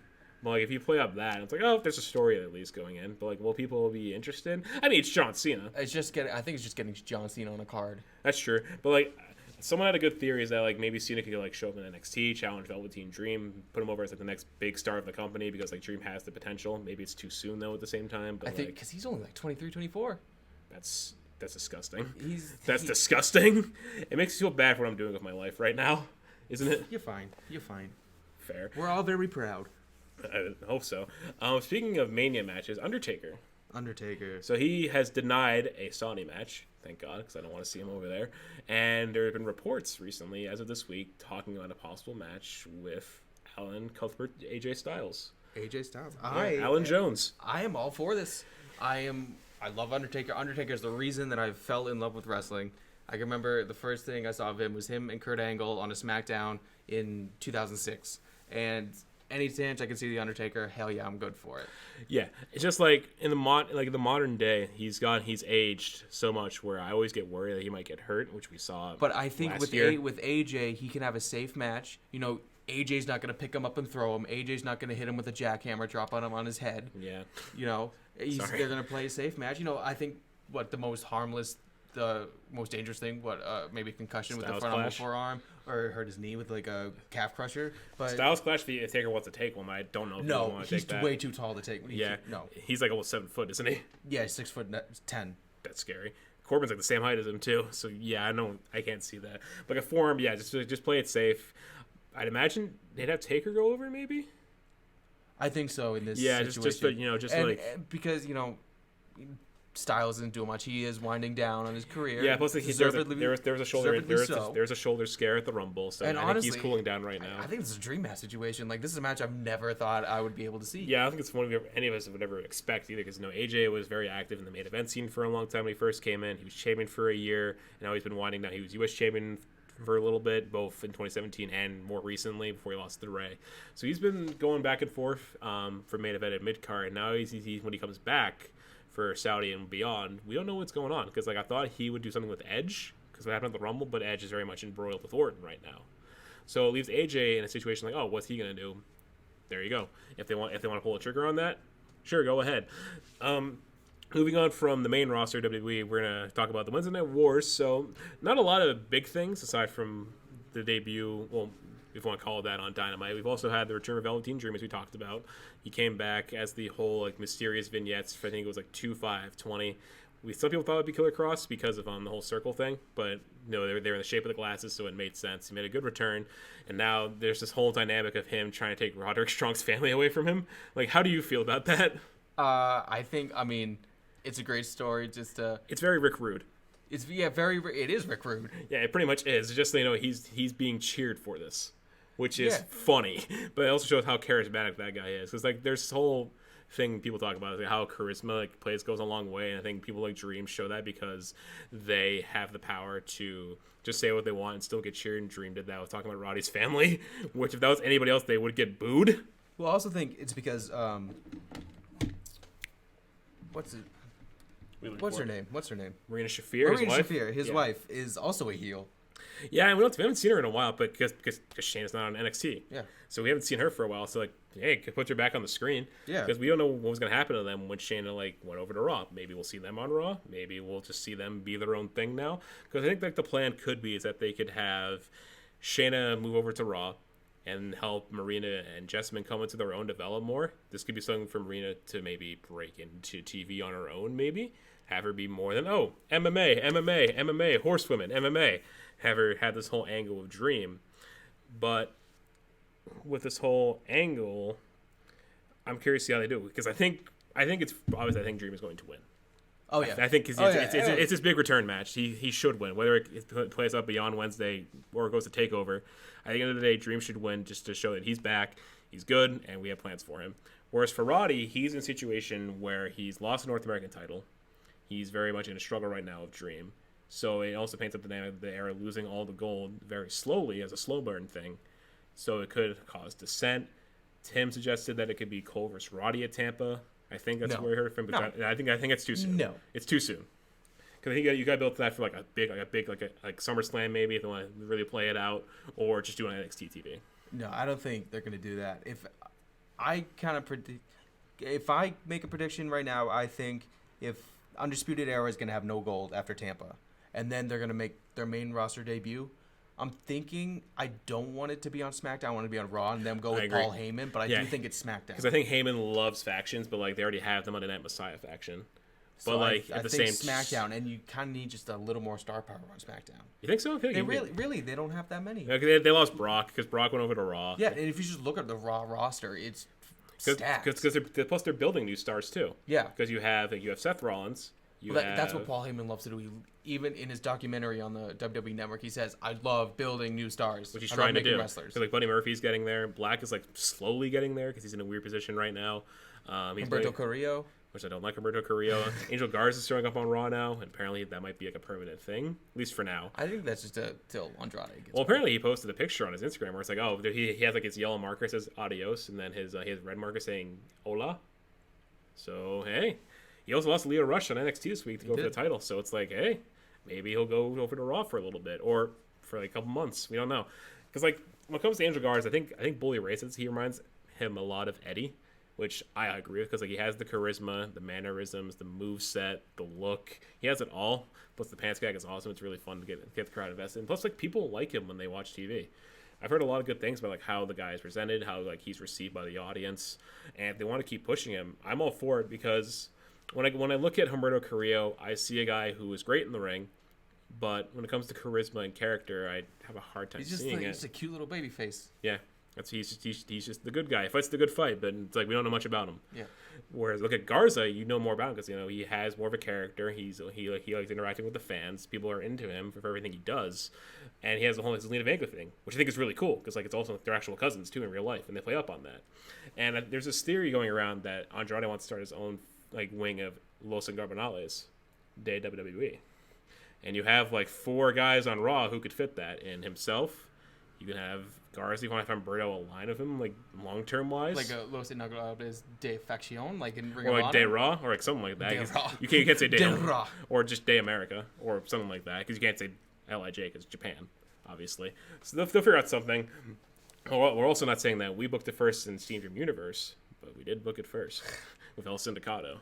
But like, if you play up that, it's like, oh, there's a story at least going in. But like, will people be interested? I mean, it's John Cena. I think it's just getting John Cena on a card. That's true. But like, someone had a good theory is that like maybe Cena could like show up in NXT, challenge Velveteen Dream, put him over as like the next big star of the company because like Dream has the potential. Maybe it's too soon though at the same time. But I think because he's only like 23, 24. That's disgusting. That's disgusting. It makes me feel bad for what I'm doing with my life right now, isn't it? You're fine. Fair. We're all very proud. I hope so. Speaking of Mania matches, Undertaker. So he has denied a Saudi match. Thank God, because I don't want to see him over there. And there have been reports recently, as of this week, talking about a possible match with Alan Cuthbert, AJ Styles. Alan Jones. I am all for this. I love Undertaker. Undertaker is the reason that I fell in love with wrestling. I can remember the first thing I saw of him was him and Kurt Angle on a SmackDown in 2006. And any chance I can see the Undertaker, hell yeah, I'm good for it. Yeah, it's just like in the modern day, he's aged so much where I always get worried that he might get hurt, which we saw. But I think with AJ, he can have a safe match. You know, AJ's not going to pick him up and throw him. AJ's not going to hit him with a jackhammer, drop on him on his head. Yeah. You know, they're going to play a safe match. You know, I think the most harmless, the most dangerous thing, maybe concussion Styles with the front of the forearm, or hurt his knee with like a calf crusher. But Styles Clash, if Taker wants to take one, I don't know if he wants to take that. No, he's way too tall to take. He's like almost 7 foot, isn't he? Yeah, 6'10". That's scary. Corbin's like the same height as him too, so yeah, I can't see that. Like a forearm, yeah, just play it safe. I'd imagine they'd have Taker go over, maybe. I think so in this situation. Because Styles isn't doing much. He is winding down on his career. Yeah, plus there was a shoulder scare at the Rumble, so and I honestly, think he's cooling down right now. I think this is a dream match situation. Like, this is a match I've never thought I would be able to see. Yeah, I don't think it's one any of us would ever expect either, because AJ was very active in the main event scene for a long time when he first came in. He was champion for a year, and now he's been winding down. He was U.S. champion for a little bit, both in 2017 and more recently before he lost to Ray. So he's been going back and forth for main event at mid-card. Now when he comes back for Saudi and beyond, we don't know what's going on, because I thought he would do something with Edge because what happened at the Rumble, but Edge is very much embroiled with Orton right now. So it leaves AJ in a situation like, oh, what's he gonna do? There you go. If they want to pull a trigger on that, sure, go ahead. Moving on from the main roster WWE, we're going to talk about the Wednesday Night Wars. So not a lot of big things aside from the debut, well, if you want to call it that, on Dynamite. We've also had the return of Velveteen Dream, as we talked about. He came back as the whole mysterious vignettes for, I think it was 2/5/20. Some people thought it would be Killer Cross because of the whole circle thing, but they were in the shape of the glasses, so it made sense. He made a good return, and now there's this whole dynamic of him trying to take Roderick Strong's family away from him. How do you feel about that? It's a great story. It's very Rick Rude. It is Rick Rude. Yeah, it pretty much is. Just he's being cheered for this, which is funny, but it also shows how charismatic that guy is. Because there's this whole thing people talk about, how charisma plays goes a long way, and I think people like Dream show that because they have the power to just say what they want and still get cheered. And Dream did that with talking about Roddy's family, which if that was anybody else, they would get booed. Well, I also think it's because What's her name? Marina Shafir. His wife is also a heel. Yeah, and we haven't seen her in a while, but because Shayna's not on NXT. Yeah. So we haven't seen her for a while. So hey, put her back on the screen. Yeah. Because we don't know what was going to happen to them when Shayna went over to Raw. Maybe we'll see them on Raw. Maybe we'll just see them be their own thing now. Because I think the plan could be is that they could have Shayna move over to Raw and help Marina and Jessamine come into their own, develop more. This could be something for Marina to maybe break into TV on her own, maybe. Have her be more than, MMA, horsewomen, MMA. Have her have this whole angle of Dream. But with this whole angle, I'm curious to see how they do. Because I think it's obvious. I think Dream is going to win. Oh yeah, I think it's his big return match. He should win, whether it plays up beyond Wednesday or it goes to Takeover. I think at the end of the day, Dream should win just to show that he's back, he's good, and we have plans for him. Whereas for Roddy, he's in a situation where he's lost the North American title. He's very much in a struggle right now of Dream. So it also paints up the dynamic of the era losing all the gold very slowly as a slow burn thing. So it could cause dissent. Tim suggested that it could be Cole versus Roddy at Tampa. I think that's where I heard from. But I think it's too soon. No, it's too soon. Because I think you got to build that for a big SummerSlam maybe if they want to really play it out, or just do it on NXT TV. No, I don't think they're going to do that. I kind of predict. If I make a prediction right now, I think if Undisputed Era is going to have no gold after Tampa, and then they're going to make their main roster debut, I'm thinking I don't want it to be on SmackDown. I want it to be on Raw and them go with Paul Heyman, but I do think it's SmackDown. Because I think Heyman loves factions, but like they already have the Monday Night Messiah faction. So but like I think SmackDown, and you kind of need just a little more star power on SmackDown. You think so? I feel like really, they don't have that many. They lost Brock because Brock went over to Raw. Yeah, and if you just look at the Raw roster, it's stacked. Because plus they're building new stars too. Yeah, because you have Seth Rollins. That's what Paul Heyman loves to do. Even in his documentary on the WWE Network, he says, "I love building new stars," which he's trying to do. Wrestlers. Like Buddy Murphy's getting there. Black is like slowly getting there because he's in a weird position right now. Humberto Carrillo, which I don't like Humberto Carrillo. Angel Garza is showing up on Raw now, and apparently that might be like a permanent thing, at least for now. I think that's just till Andrade gets Well, apparently he posted a picture on his Instagram where it's like, oh, he has like his yellow marker says adios, and then his red marker saying hola. So hey. He also lost Leo Rush on NXT this week to go for the title. So it's like, hey, maybe he'll go over to Raw for a little bit or for like a couple months. We don't know. Because like when it comes to Angel Garza, I think Bully Ray says he reminds him a lot of Eddie, which I agree with because like he has the charisma, the mannerisms, the moveset, the look. He has it all. Plus the pants gag is awesome. It's really fun to get the crowd invested. And plus like people like him when they watch TV. I've heard a lot of good things about like how the guy is presented, how like he's received by the audience, and if they want to keep pushing him, I'm all for it because. When I look at Humberto Carrillo, I see a guy who is great in the ring, but when it comes to charisma and character, I have a hard time seeing it. He's a cute little baby face. Yeah, he's just the good guy. He fights the good fight, but it's like we don't know much about him. Yeah. Whereas look at Garza, you know more about him because he has more of a character. He likes interacting with the fans. People are into him for everything he does, and he has the whole Lena Vega thing, which I think is really cool because like it's also they're actual cousins too in real life, and they play up on that. And there's this theory going around that Andrade wants to start his own like wing of Los Ingobernables de WWE, and you have like 4 guys on Raw who could fit that in himself. You can have Garza, you want to have Humberto a line of him like long term wise, like a Los Ingobernables de Faction, like in Ring or of like Honor? De Raw or like something like that. De Raw. You can't say De Raw or just De America or something like that because you can't say LIJ because Japan, obviously. So they'll figure out something. We're also not saying that we booked it first in Steam Dream Universe, but we did book it first with El Sindicato.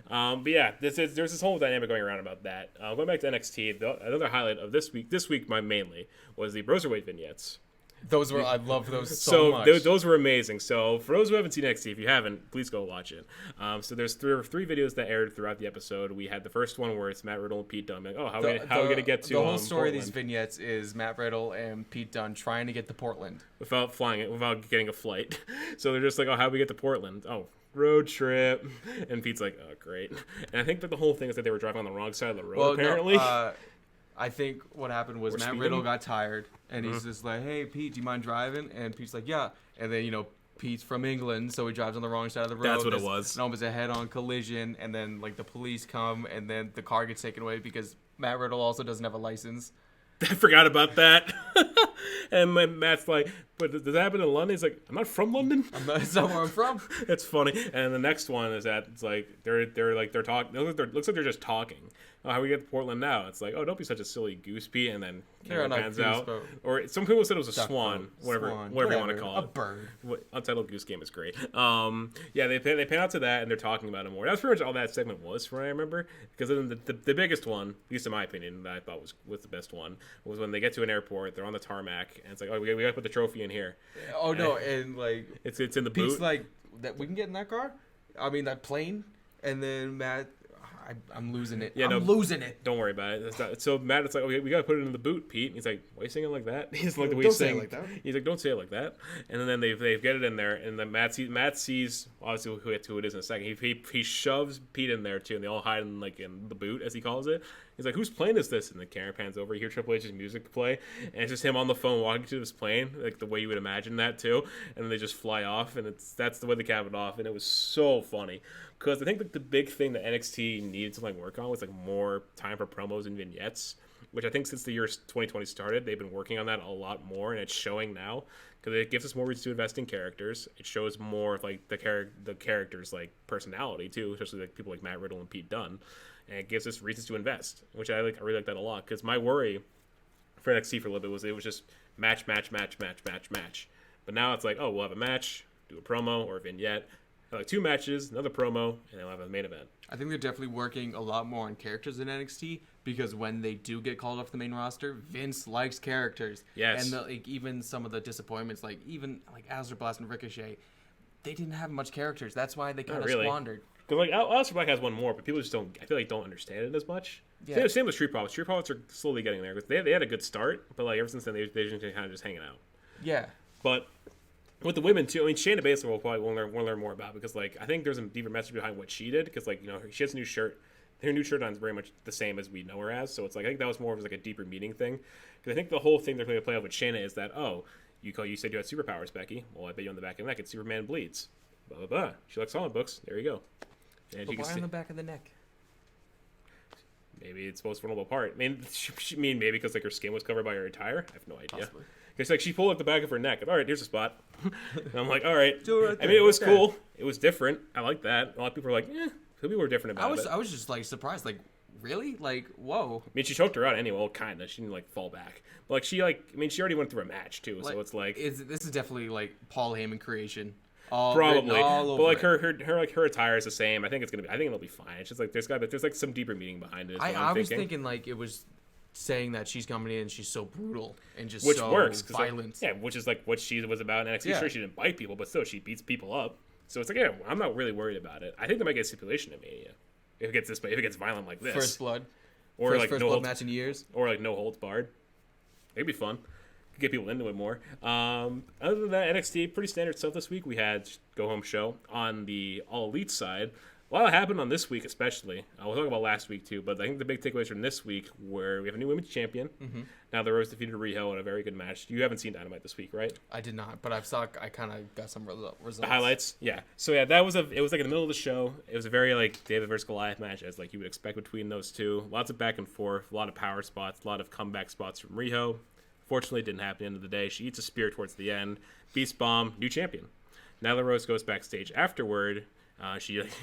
But yeah, there's this whole dynamic going around about that. Going back to NXT, another highlight of this week mainly was the Broserweight vignettes. I love those so much. Those were amazing. So for those who haven't seen NXT, if you haven't, please go watch it. So there's three videos that aired throughout the episode. We had the first one where it's Matt Riddle and Pete Dunne. Like, oh, how are we going to get to the whole story Portland? of these vignettes is Matt Riddle and Pete Dunne trying to get to Portland without getting a flight. So they're just like, oh, how do we get to Portland? Oh, road trip. And Pete's like, oh, great. And I think that the whole thing is that they were driving on the wrong side of the road, apparently. No, I think what happened was Matt Riddle got tired, and he's just like, hey, Pete, do you mind driving? And Pete's like, yeah. And then, Pete's from England, so he drives on the wrong side of the road. That's what it was. And almost a head-on collision, and then, the police come, and then the car gets taken away because Matt Riddle also doesn't have a license. I forgot about that. And Matt's like, but does that happen in London? He's like, I'm not from London. That's not where I'm from. That's funny. And the next one is that it's like they're talking. Looks like they're just talking. Oh, how do we get to Portland now? It's like, oh, don't be such a silly goose, Pete. And then camera pans out. Or some people said it was a swan, whatever you want to call it. A bird. Untitled Goose Game is great. Yeah, they pan out to that and they're talking about it more. That's pretty much all that segment was, from what I remember. Because then the biggest one, at least in my opinion, that I thought was the best one, was when they get to an airport, they're on the tarmac, and it's like, oh, we got to put the trophy in here. Oh no, and it's in the Pete's boot. Like, that we can get in that car. I mean that plane, and then Matt. I'm losing it. I'm losing it. Don't worry about it. So Matt, it's like, okay, we gotta put it in the boot, Pete. And he's like, why are you singing like that? He's like, the way he's saying like that. He's like, don't say it like that. And then they get it in there, and then Matt sees obviously who it is in a second. He shoves Pete in there too, and they all hide in the boot, as he calls it. He's like, whose plane is this? And the camera pans over. You hear Triple H's music play, and it's just him on the phone walking to this plane, like the way you would imagine that too. And then they just fly off, and that's the way they cap it off, and it was so funny. Because I think that the big thing that NXT needed to work on was more time for promos and vignettes, which I think since the year 2020 started, they've been working on that a lot more, and it's showing now because it gives us more reasons to invest in characters. It shows more of the characters' personality too, especially people like Matt Riddle and Pete Dunne, and it gives us reasons to invest, which I really like that a lot. Because my worry for NXT for a little bit was it was just match, but now it's like, oh, we'll have a match. do a promo or a vignette, have like 2 matches, another promo, and then we'll have a main event. I think they're definitely working a lot more on characters in NXT because when they do get called off the main roster, Vince likes characters. Yes. And like even some of the disappointments, like even like Aleister Black and Ricochet, they didn't have much characters. That's why they kind of squandered. Because like Aleister Black has one more, but people just don't. I feel like don't understand it as much. Yeah. Same with Street Profits. Street Profits are slowly getting there because they had a good start, but like ever since then they've just kind of just hanging out. Yeah. But with the women too, I mean Shayna Baszler we'll learn more about because like I think there's a deeper message behind what she did because like she has a new shirt. Her new shirt on is very much the same as we know her as, so it's like I think that was more of like a deeper meaning thing. Because I think the whole thing they're going to play out with Shayna is that you said you had superpowers, Becky. Well, I bet you on the back of the neck it's Superman bleeds. Blah blah blah. She likes comic books. There you go. And but why on the back of the neck? Maybe it's supposed to vulnerable part. I mean, maybe because like her skin was covered by her attire. I have no idea. Possibly. Because like she pulled up the back of her neck. All right, here's a spot. And I'm like, all right. Right I mean, it was cool. It was different. I like that. A lot of people were like, some people were different about it. I was just like surprised. Like, really? Like, whoa. I mean, she choked her out anyway. Well, kind of. She didn't like fall back. But like she already went through a match too. So it's like this is definitely like Paul Heyman creation. Probably, but like it. her attire is the same. I think it'll be fine. It's just like there's like some deeper meaning behind it. I was thinking like it was saying that she's coming in and she's so brutal and just which so works, violent. Like, which is like what she was about in NXT. Yeah. Sure, she didn't bite people, but still she beats people up. So it's like I'm not really worried about it. I think they might get a stipulation at Mania if it gets violent like this. First blood, or first blood match in years, or like no holds barred. It'd be fun. Get people into it more. Other than that, NXT, pretty standard stuff this week. We had Go Home show on the All Elite side. A lot happened on this week, especially. We'll talk about last week, too, but I think the big takeaways from this week were we have a new women's champion. Mm-hmm. Now the Rose defeated Riho in a very good match. You haven't seen Dynamite this week, right? I did not, but I kind of got some results. The highlights? Yeah. So, yeah, it was like in the middle of the show. It was a very, like, David versus Goliath match, as, like, you would expect between those two. Lots of back and forth, a lot of power spots, a lot of comeback spots from Riho. Fortunately, it didn't happen at the end of the day. She eats a spear towards the end. Beast bomb, new champion. Nyla Rose goes backstage afterward.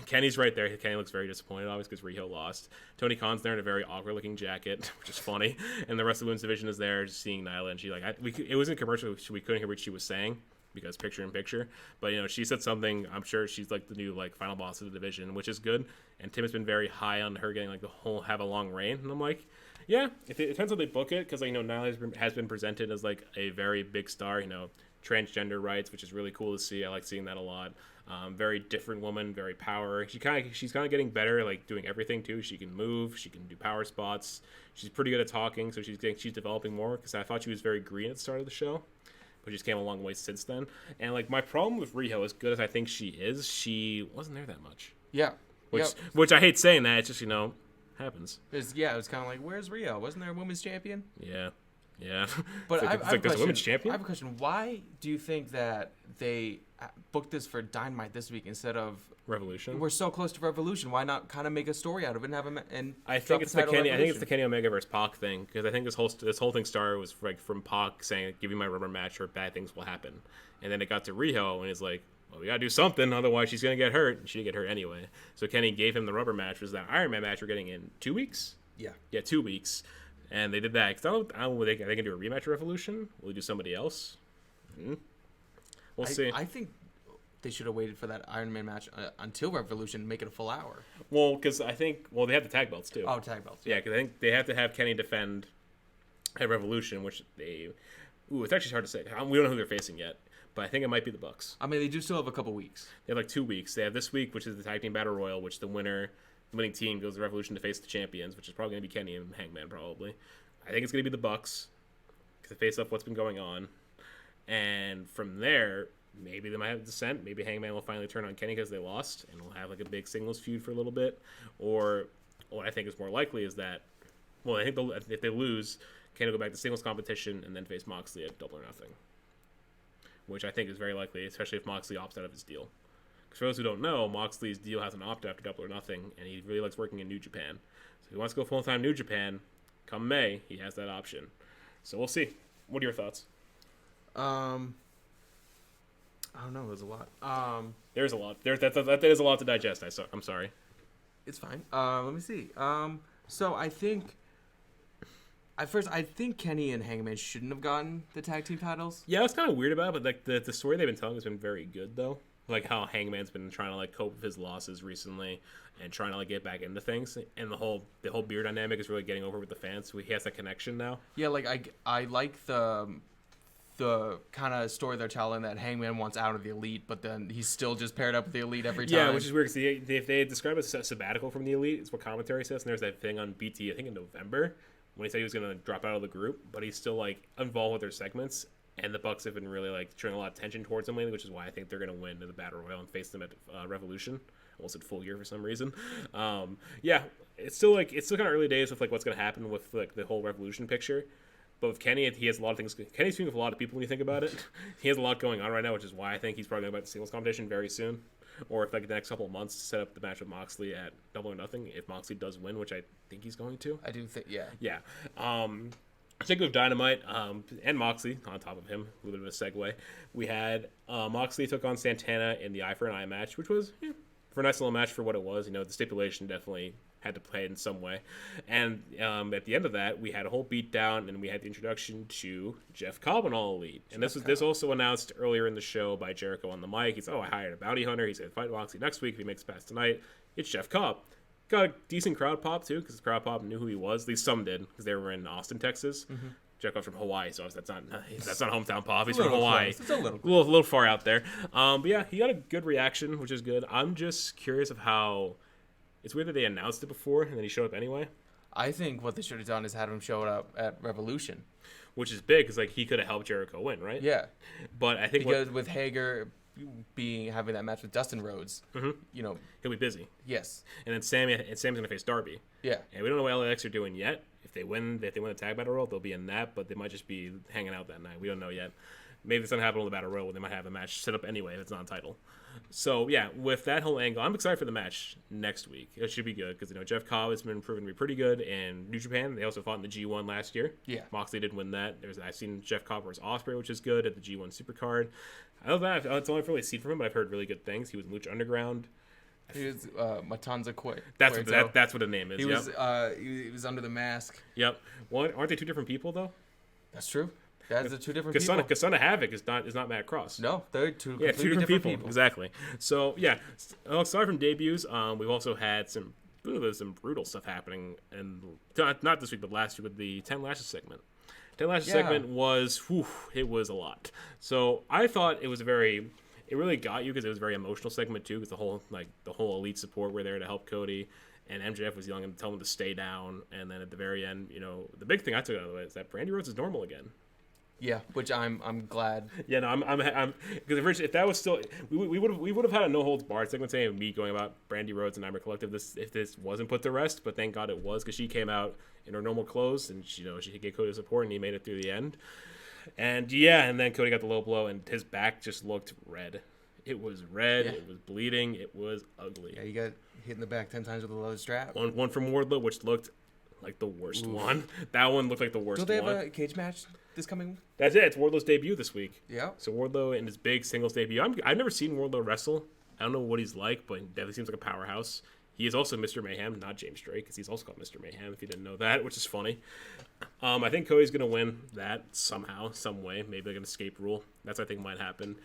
Kenny's right there. Kenny looks very disappointed, obviously, because Riho lost. Tony Khan's there in a very awkward-looking jacket, which is funny. And the rest of the women's division is there, just seeing Nyla. And she it was in commercial, so we couldn't hear what she was saying because picture-in-picture. But she said something. I'm sure she's like the new final boss of the division, which is good. And Tim has been very high on her getting have a long reign. And I'm like, yeah, it depends how they book it, because Nyla has been presented as like a very big star. Transgender rights, which is really cool to see. I like seeing that a lot. Very different woman, very power. She's kind of getting better, like doing everything too. She can move, she can do power spots. She's pretty good at talking, so she's developing more. Because I thought she was very green at the start of the show, but she's came a long way since then. And like my problem with Riho, as good as I think she is, she wasn't there that much. Yeah. Which I hate saying that. It's just happens. It was kind of like, where's Riho? Wasn't there a women's champion? Yeah. But there's a women's champion? I have a question. Why do you think that they booked this for Dynamite this week instead of Revolution? We're so close to Revolution. Why not kind of make a story out of it and have him and I think it's the Kenny Omega versus Pac thing, because I think this whole thing started was like from Pac saying, "Give me my rubber match or bad things will happen," and then it got to Riho and he's like, well, we gotta do something, otherwise she's gonna get hurt. And she didn't get hurt anyway. So Kenny gave him the rubber match, was that Iron Man match we're getting in 2 weeks. Yeah, 2 weeks. And they did that. Cause I don't know, are they going to do a rematch of Revolution? Will they do somebody else? We'll see. I think they should have waited for that Iron Man match until Revolution and make it a full hour. Well, because I think... Well, they have the tag belts, too. Oh, tag belts. Yeah, because I think they have to have Kenny defend at Revolution, which they... Ooh, it's actually hard to say. We don't know who they're facing yet. But I think it might be the Bucks. I mean, they do still have a couple weeks. They have like 2 weeks. They have this week, which is the Tag Team Battle Royal, which the winning team goes to Revolution to face the champions, which is probably going to be Kenny and Hangman, probably. I think it's going to be the Bucks to face off what's been going on. And from there, maybe they might have Descent. Maybe Hangman will finally turn on Kenny because they lost, and we'll have like a big singles feud for a little bit. Or what I think is more likely is that, well, I think if they lose, Kenny will go back to singles competition and then face Moxley at Double or Nothing, which I think is very likely, especially if Moxley opts out of his deal. Because for those who don't know, Moxley's deal has an opt after Double or Nothing, and he really likes working in New Japan. So if he wants to go full-time New Japan, come May, he has that option. So we'll see. What are your thoughts? I don't know. There's a lot. There's a lot. That is a lot to digest. I'm sorry. It's fine. Let me see. So I think At first, I think Kenny and Hangman shouldn't have gotten the tag team titles. Yeah, I was kind of weird about it, but like the story they've been telling has been very good though. Like how Hangman's been trying to like cope with his losses recently and trying to like get back into things, and the whole beer dynamic is really getting over with the fans. So he has that connection now. Yeah, like I like the kind of story they're telling that Hangman wants out of the Elite, but then he's still just paired up with the Elite every time. Yeah, which is weird because if they describe it as a sabbatical from the Elite, it's what commentary says. And there's that thing on BT, I think in November, when he said he was going to drop out of the group, but he's still like involved with their segments. And the Bucks have been really like showing a lot of tension towards him lately, which is why I think they're going to win in the Battle Royal and face them at Revolution. Almost at Full Gear for some reason. Yeah, it's still kind of early days with like what's going to happen with like the whole Revolution picture. But with Kenny, he has a lot of things. Kenny's speaking with a lot of people when you think about it. He has a lot going on right now, which is why I think he's probably going to be at the singles competition very soon, or if like the next couple of months to set up the match with Moxley at Double or Nothing. If Moxley does win, which I think he's going to. I do think, yeah. Yeah. Particularly with Dynamite and Moxley on top of him, a little bit of a segue. We had Moxley took on Santana in the Eye for an Eye match, which was for a nice little match for what it was. You know, the stipulation definitely had to play it in some way. And at the end of that, we had a whole beatdown, and we had the introduction to Jeff Cobb and All Elite. And this also announced earlier in the show by Jericho on the mic. He's, I hired a bounty hunter. He's going to fight Moxley next week if he makes it past tonight. It's Jeff Cobb. Got a decent crowd pop, too, because the crowd pop knew who he was. At least some did, because they were in Austin, Texas. Mm-hmm. Jeff Cobb's from Hawaii, so that's not hometown pop. He's from Hawaii. Close. It's a little far out there. But yeah, he got a good reaction, which is good. I'm just curious of how... It's weird that they announced it before, and then he showed up anyway. I think what they should have done is had him show up at Revolution. Which is big, because like, he could have helped Jericho win, right? Yeah. But I think... Because with Hager... having that match with Dustin Rhodes, you know, he'll be busy. Yes, and then Sam's gonna face Darby. Yeah, and we don't know what LAX are doing yet. If they win the tag battle royal, they'll be in that, but they might just be hanging out that night. We don't know yet. Maybe it's gonna happen on the battle royal where they might have a match set up anyway if it's not a title. So yeah, with that whole angle, I'm excited for the match next week. It should be good because Jeff Cobb has been proven to be pretty good in New Japan. They also fought in the G1 last year. Yeah, Moxley did win that. I've seen Jeff Cobb versus Ospreay, which is good at the G1 Supercard. I love that. That's all I've really seen from him, but I've heard really good things. He was in Lucha Underground. He was Matanza Cueto. That's what the name is. He was under the mask. Yep. Well, aren't they two different people though? That's true. That's the two different people. Because Son of Havoc is not Matt Cross. No, they're two different people. Exactly. So yeah. Aside from debuts, we've also had some brutal stuff happening, and not this week, but last week with the 10 Lashes segment. 10 Lashes segment was, it was a lot. So I thought it really got you because it was a very emotional segment too, because the whole Elite support were there to help Cody, and MJF was yelling and telling him to stay down, and then at the very end, the big thing I took out of the way is that Brandi Rhodes is normal again. Yeah, which I'm glad. Yeah, no, I'm because if that was still, we would have had a no holds barred segment saying me going about Brandi Rhodes and Nightmare Collective. If this wasn't put to rest, but thank God it was, because she came out in her normal clothes and she gave Cody support and he made it through the end. And and then Cody got the low blow and his back just looked red. It was red. Yeah. It was bleeding. It was ugly. Yeah, you got hit in the back 10 times with a leather strap. One from Wardlow, which looked like the worst one. That one looked like the worst one. Do they have a cage match this coming week? That's it. It's Wardlow's debut this week. Yeah. So Wardlow in his big singles debut. I've never seen Wardlow wrestle. I don't know what he's like, but he definitely seems like a powerhouse. He is also Mr. Mayhem, not James Drake, because he's also called Mr. Mayhem, if you didn't know that, which is funny. I think Cody's going to win that somehow, some way. Maybe like an escape rule. That's what I think might happen.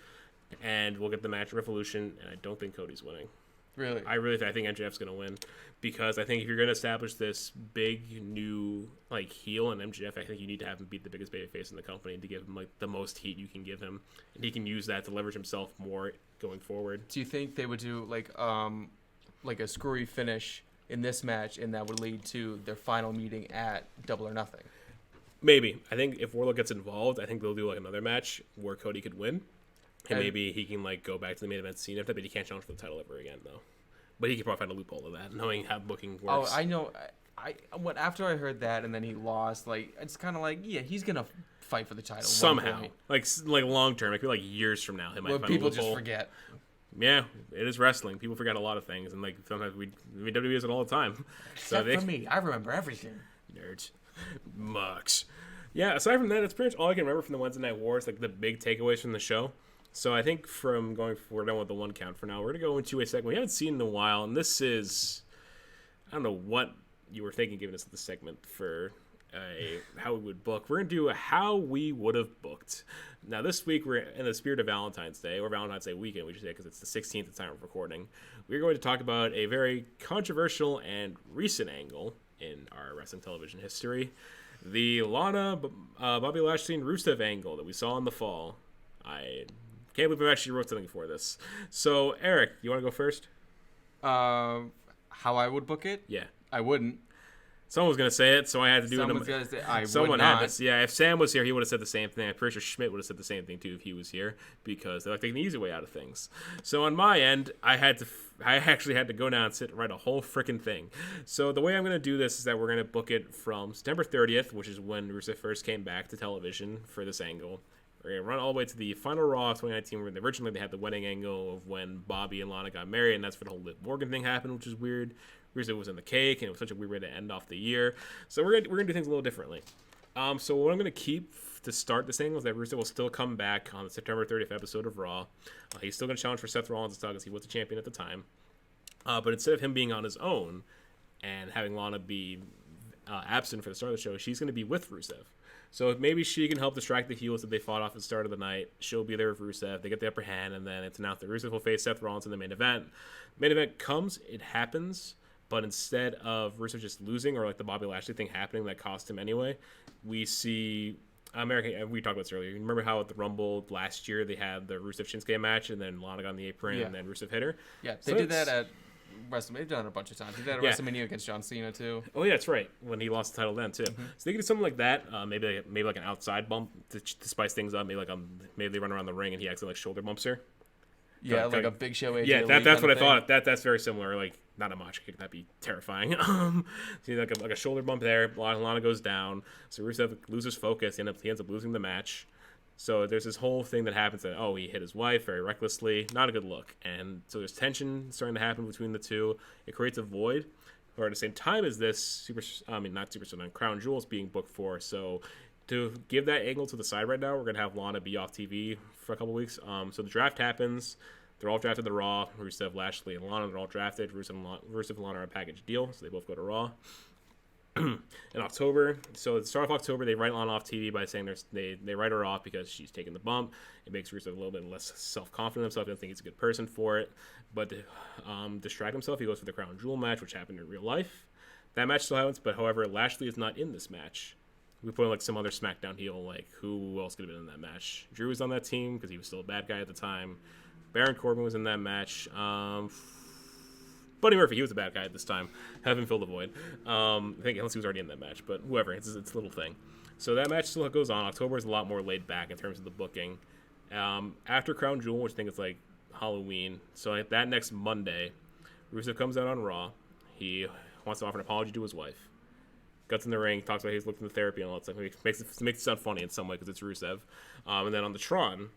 And we'll get the match at Revolution, and I don't think Cody's winning. Really? I think MJF's going to win, because I think if you're going to establish this big new heel in MJF, I think you need to have him beat the biggest babyface in the company to give him the most heat you can give him, and he can use that to leverage himself more going forward. Do you think they would do a screwy finish in this match, and that would lead to their final meeting at Double or Nothing? Maybe. I think if Wardlow gets involved, I think they'll do another match where Cody could win. And maybe he can go back to the main event scene after, but he can't challenge for the title ever again, though. But he could probably find a loophole of that, knowing how booking works. Oh, I know. After I heard that and then he lost, it's kind of he's gonna fight for the title somehow, long term. I feel years from now, he might find people a loophole. Just forget. Yeah, it is wrestling. People forget a lot of things, and sometimes WWE does it all the time. Except for me, I remember everything. Nerds, mucks. Yeah. Aside from that, that's pretty much all I can remember from the Wednesday Night Wars, the big takeaways from the show. So I think we're done with the one count for now. We're going to go into a segment we haven't seen in a while, and this is, I don't know what you were thinking giving us the segment for how we would book. We're going to do how we would have booked. Now, this week, we're in the spirit of Valentine's Day, or Valentine's Day weekend, we should say, because it's the 16th at the time of recording. We're going to talk about a very controversial and recent angle in our wrestling television history. The Lana, Bobby Lashley, and Rusev angle that we saw in the fall. I can't believe I actually wrote something for this. So, Eric, you want to go first? How I would book it? Yeah. I wouldn't. Someone was going to say it, so I had to do Someone's it. going to say, I Someone would had not. this. Yeah, if Sam was here, he would have said the same thing. I'm pretty sure Schmidt would have said the same thing, too, if he was here, because they like taking the easy way out of things. So on my end, I actually had to go down and sit and write a whole freaking thing. So the way I'm going to do this is that we're going to book it from September 30th, which is when Rusev first came back to television for this angle. We're going to run all the way to the final Raw of 2019, where originally they had the wedding angle of when Bobby and Lana got married, and that's where the whole Liv Morgan thing happened, which is weird. Rusev was in the cake, and it was such a weird way to end off the year. So we're gonna do things a little differently. So what I'm gonna keep to start this angle is that Rusev will still come back on the September 30th episode of Raw. He's still gonna challenge for Seth Rollins' title because he was the champion at the time. But instead of him being on his own and having Lana be absent for the start of the show, she's gonna be with Rusev. So maybe she can help distract the heels that they fought off at the start of the night. She'll be there with Rusev. They get the upper hand, and then it's announced that Rusev will face Seth Rollins in the main event. Main event comes, it happens. But instead of Rusev just losing, or like the Bobby Lashley thing happening that cost him anyway, we see we talked about this earlier. You remember how at the Rumble last year they had the Rusev Shinsuke match, and then Lana got on the apron, and then Rusev hit her? Yeah, they did that at WrestleMania. They've done it a bunch of times. They did that at WrestleMania against John Cena, too. Oh, yeah, that's right. When he lost the title then, too. Mm-hmm. So they could do something like that. Maybe like an outside bump to spice things up. Maybe they run around the ring, and he accidentally shoulder bumps her. Yeah, like a Big Show AJ. Yeah, that's what I thought. That's very similar. Like, not a macho kick. That'd be terrifying. See, like a shoulder bump there. Lana goes down. So Rusev loses focus. He ends up losing the match. So there's this whole thing that happens that, he hit his wife very recklessly. Not a good look. And so there's tension starting to happen between the two. It creates a void. Or at the same time as this, Crown Jewel's being booked for. So to give that angle to the side right now, we're going to have Lana be off TV for a couple weeks. So the draft happens. They're all drafted to Raw. Rusev, Lashley, and Lana, they're all drafted. Rusev and Lana are a package deal, so they both go to Raw. In October, so at the start of October, they write Lana off TV by saying they write her off because she's taking the bump. It makes Rusev a little bit less self-confident himself. He doesn't think he's a good person for it. But to distract himself, he goes for the Crown Jewel match, which happened in real life. That match still happens, but however, Lashley is not in this match. We put in like some other SmackDown heel, like who else could have been in that match? Drew was on that team because he was still a bad guy at the time. Baron Corbin was in that match. Buddy Murphy, he was a bad guy at this time. Have him fill the void. I think unless he was already in that match, but whoever, it's a little thing. So that match still goes on. October is a lot more laid back in terms of the booking. After Crown Jewel, which I think is like Halloween, so that next Monday, Rusev comes out on Raw. He wants to offer an apology to his wife. Gets in the ring, talks about he's looked into therapy and all that stuff. Makes it sound funny in some way because it's Rusev. And then on the Tron,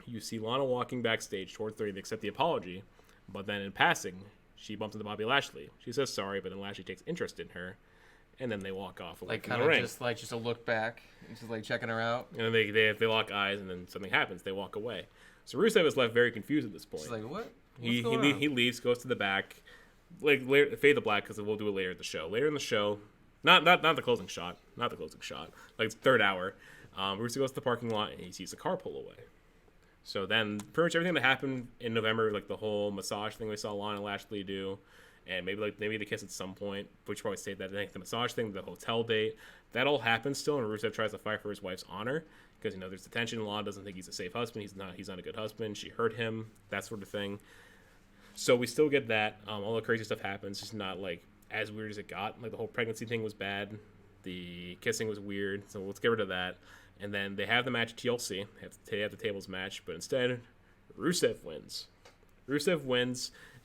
you see Lana walking backstage towards the ring to accept the apology, but then in passing, she bumps into Bobby Lashley. She says sorry, but then Lashley takes interest in her, and then they walk off away from the ring. Just a look back, just like checking her out. And then they lock eyes, and then something happens. They walk away. So Rusev is left very confused at this point. She's like, what? He leaves, goes to the back, like fade to black because we'll do it later in the show. Later in the show, not the closing shot, like it's third hour. Rusev goes to the parking lot and he sees a car pull away. So then, pretty much everything that happened in November, like the whole massage thing we saw Lana and Lashley do, and maybe the kiss at some point, which probably stayed that. I think the massage thing, the hotel date, that all happens still, and Rusev tries to fight for his wife's honor because there's the tension. Lana doesn't think he's a safe husband. He's not a good husband. She hurt him, that sort of thing. So we still get that. All the crazy stuff happens, just not like as weird as it got. Like the whole pregnancy thing was bad. The kissing was weird. So let's get rid of that. And then they have the match at TLC. They have the tables match, but instead, Rusev wins.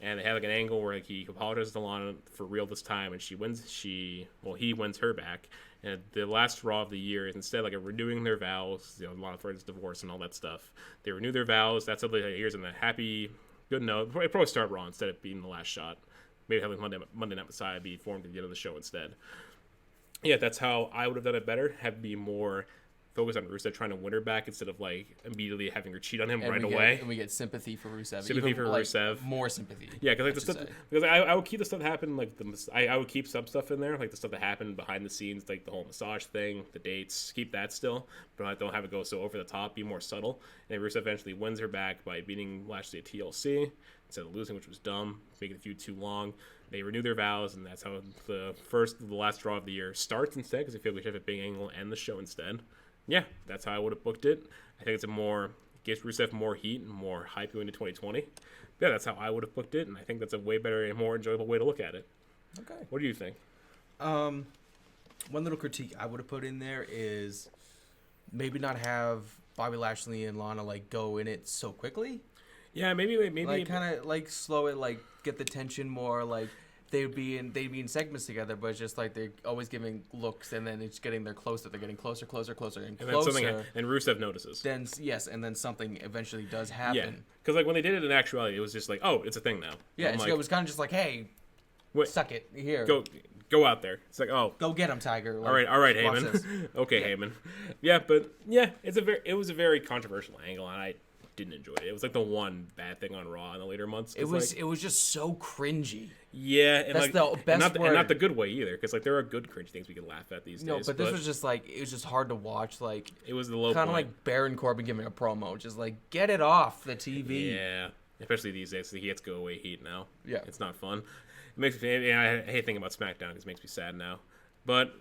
And they have like an angle where he apologizes to Lana for real this time, and he wins her back. And the last Raw of the year is instead like a renewing their vows. Lana threatens divorce and all that stuff. They renew their vows. That's something that here's in a happy, good note. Probably start Raw instead of being the last shot. Maybe having Monday Night Messiah be formed at the end of the show instead. Yeah, that's how I would have done it better. Have it be more focus on Rusev trying to win her back instead of like immediately having her cheat on him and right away. And we get sympathy for Rusev. Sympathy for Rusev. More sympathy. Yeah, because like the stuff, because I would keep the stuff that happened, like I would keep some stuff in there, like the stuff that happened behind the scenes, like the whole massage thing, the dates, keep that still, but I don't have it go so over the top, be more subtle. And Rusev eventually wins her back by beating Lashley at TLC instead of losing, which was dumb, making the feud too long. They renew their vows, and that's how the last draw of the year starts instead, because I feel we should have a big angle and the show instead. Yeah, that's how I would have booked it. I think gives Rusev more heat and more hype going into 2020. Yeah, that's how I would have booked it, and I think that's a way better and more enjoyable way to look at it. Okay. What do you think? One little critique I would have put in there is maybe not have Bobby Lashley and Lana like go in it so quickly. Yeah, maybe like kind of like slow it, like get the tension more. Like they'd be in segments together, but it's just like they're always giving looks, and then it's getting closer. They're getting closer, and closer. And then Rusev notices. Then yes, and then something eventually does happen. Yeah, because like when they did it in actuality, it was just like, oh, it's a thing now. Yeah, it was kind of just like, hey, suck it here. Go out there. It's like, oh, go get him, Tiger. Like, all right, Heyman. Okay, yeah. Heyman. Yeah, but yeah, it was a very controversial angle, and I didn't enjoy it. It was like the one bad thing on Raw in the later months. It was just so cringy. Yeah, and that's like, the best word. And not the good way either, because like there are good cringe things we can laugh at these days. No, but this was just like it was just hard to watch. Like it was the low kind of like Baron Corbin giving a promo, just like get it off the TV. Yeah, especially these days, he gets go away heat now. Yeah, it's not fun. It makes me. I hate thinking about SmackDown because it makes me sad now. But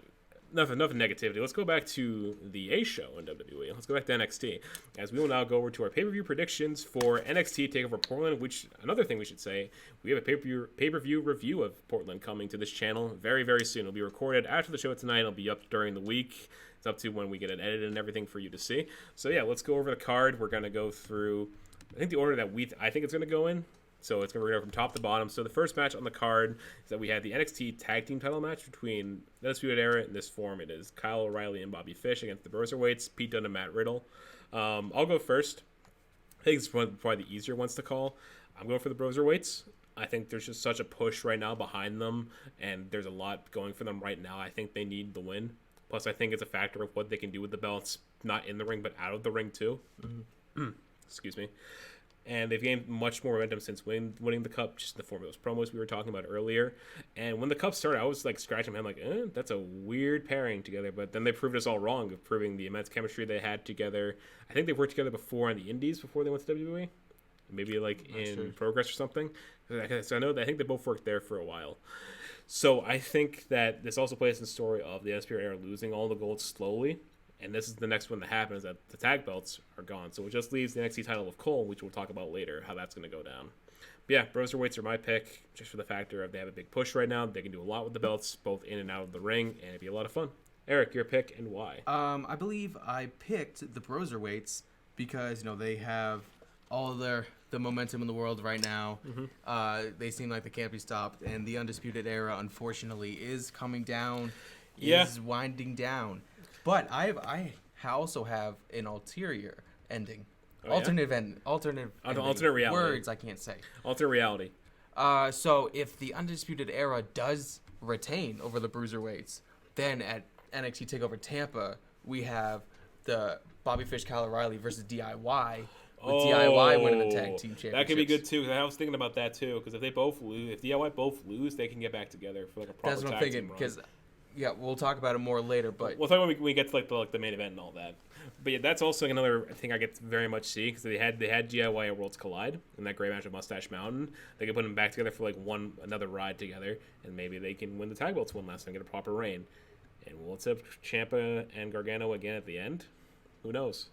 enough negativity. Let's go back to the A show in WWE. Let's go back to NXT, as we will now go over to our pay-per-view predictions for NXT Takeover Portland. Which another thing we should say, we have a pay-per-view review of Portland coming to this channel very, very soon. It'll be recorded after the show tonight. It'll be up during the week. It's up to when we get it edited and everything for you to see. So yeah, let's go over the card. We're gonna go through, I think the order that I think it's gonna go in. So it's going to go from top to bottom. So the first match on the card is that we have the NXT Tag Team title match between the Undisputed Era. In this form, it is Kyle O'Reilly and Bobby Fish against the Bruiserweights, Pete Dunne and Matt Riddle. I'll go first. I think it's probably the easier ones to call. I'm going for the Bruiserweights. I think there's just such a push right now behind them, and there's a lot going for them right now. I think they need the win. Plus, I think it's a factor of what they can do with the belts, not in the ring, but out of the ring, too. Mm-hmm. Excuse me. And they've gained much more momentum since winning the Cup, just in the form of those promos we were talking about earlier. And when the Cup started, I was like scratching my head like, that's a weird pairing together. But then they proved us all wrong of proving the immense chemistry they had together. I think they worked together before on the Indies before they went to WWE. Maybe like in Progress or something. So I know that I think they both worked there for a while. So I think that this also plays in the story of the Undisputed Era losing all the gold slowly. And this is the next one that happens, that the tag belts are gone. So it just leaves the NXT title of Cole, which we'll talk about later, how that's going to go down. But yeah, Bruiserweights are my pick, just for the factor of they have a big push right now. They can do a lot with the belts, both in and out of the ring, and it'd be a lot of fun. Eric, your pick and why? I believe I picked the Bruiserweights because, they have all the momentum in the world right now. Mm-hmm. They seem like they can't be stopped. And the Undisputed Era, unfortunately, is coming down, is winding down. But I also have an ulterior ending. Alternate reality. Words I can't say. Alternate reality. So if the Undisputed Era does retain over the Bruiserweights, then at NXT TakeOver Tampa, we have the Bobby Fish, Kyle O'Reilly versus DIY. With DIY winning the tag team championships. That could be good too. Cause I was thinking about that too. Because if DIY both lose, they can get back together for like a proper tag team run. That's what I'm thinking. Because yeah, we'll talk about it more later, but we'll talk when we get to the main event and all that. But yeah, that's also another thing I get to very much see, because they had DIY at Worlds Collide in that great match at Mustache Mountain. They could put them back together for another ride together, and maybe they can win the tag belts one last time and get a proper reign. And will it set Ciampa and Gargano again at the end? Who knows?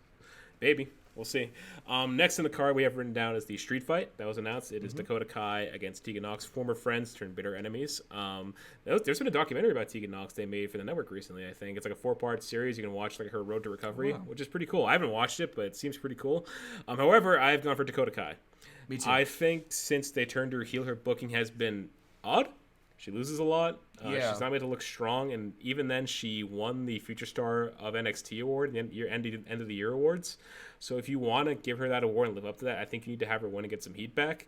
Maybe. We'll see. Next in the card we have written down is the street fight that was announced. It is Dakota Kai against Tegan Nox, former friends turned bitter enemies. There's been a documentary about Tegan Nox they made for the network recently, I think. It's like a 4-part series. You can watch her road to recovery, which is pretty cool. I haven't watched it, but it seems pretty cool. However, I've gone for Dakota Kai. Me too. I think since they turned her heel, her booking has been odd. She loses a lot. She's not made to look strong, and even then, she won the Future Star of NXT award, the end of the year awards. So if you want to give her that award and live up to that, I think you need to have her win and get some heat back.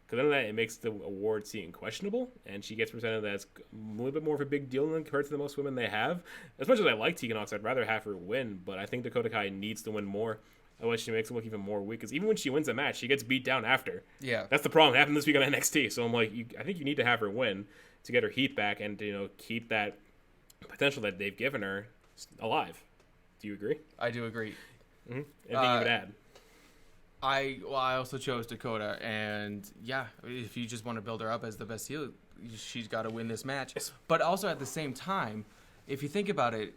Because then that it makes the award seem questionable, and she gets presented as a little bit more of a big deal than compared to the most women they have. As much as I like Tegan Nox, I'd rather have her win, but I think Dakota Kai needs to win more. Otherwise, she makes it look even more weak. Because even when she wins a match, she gets beat down after. Yeah, that's the problem. It happened this week on NXT. So I'm like, I think you need to have her win to get her heat back and to keep that potential that they've given her alive. Do you agree? I do agree. Mm-hmm. Anything you would add? I also chose Dakota, and yeah, if you just want to build her up as the best heel, she's got to win this match. But also at the same time, if you think about it,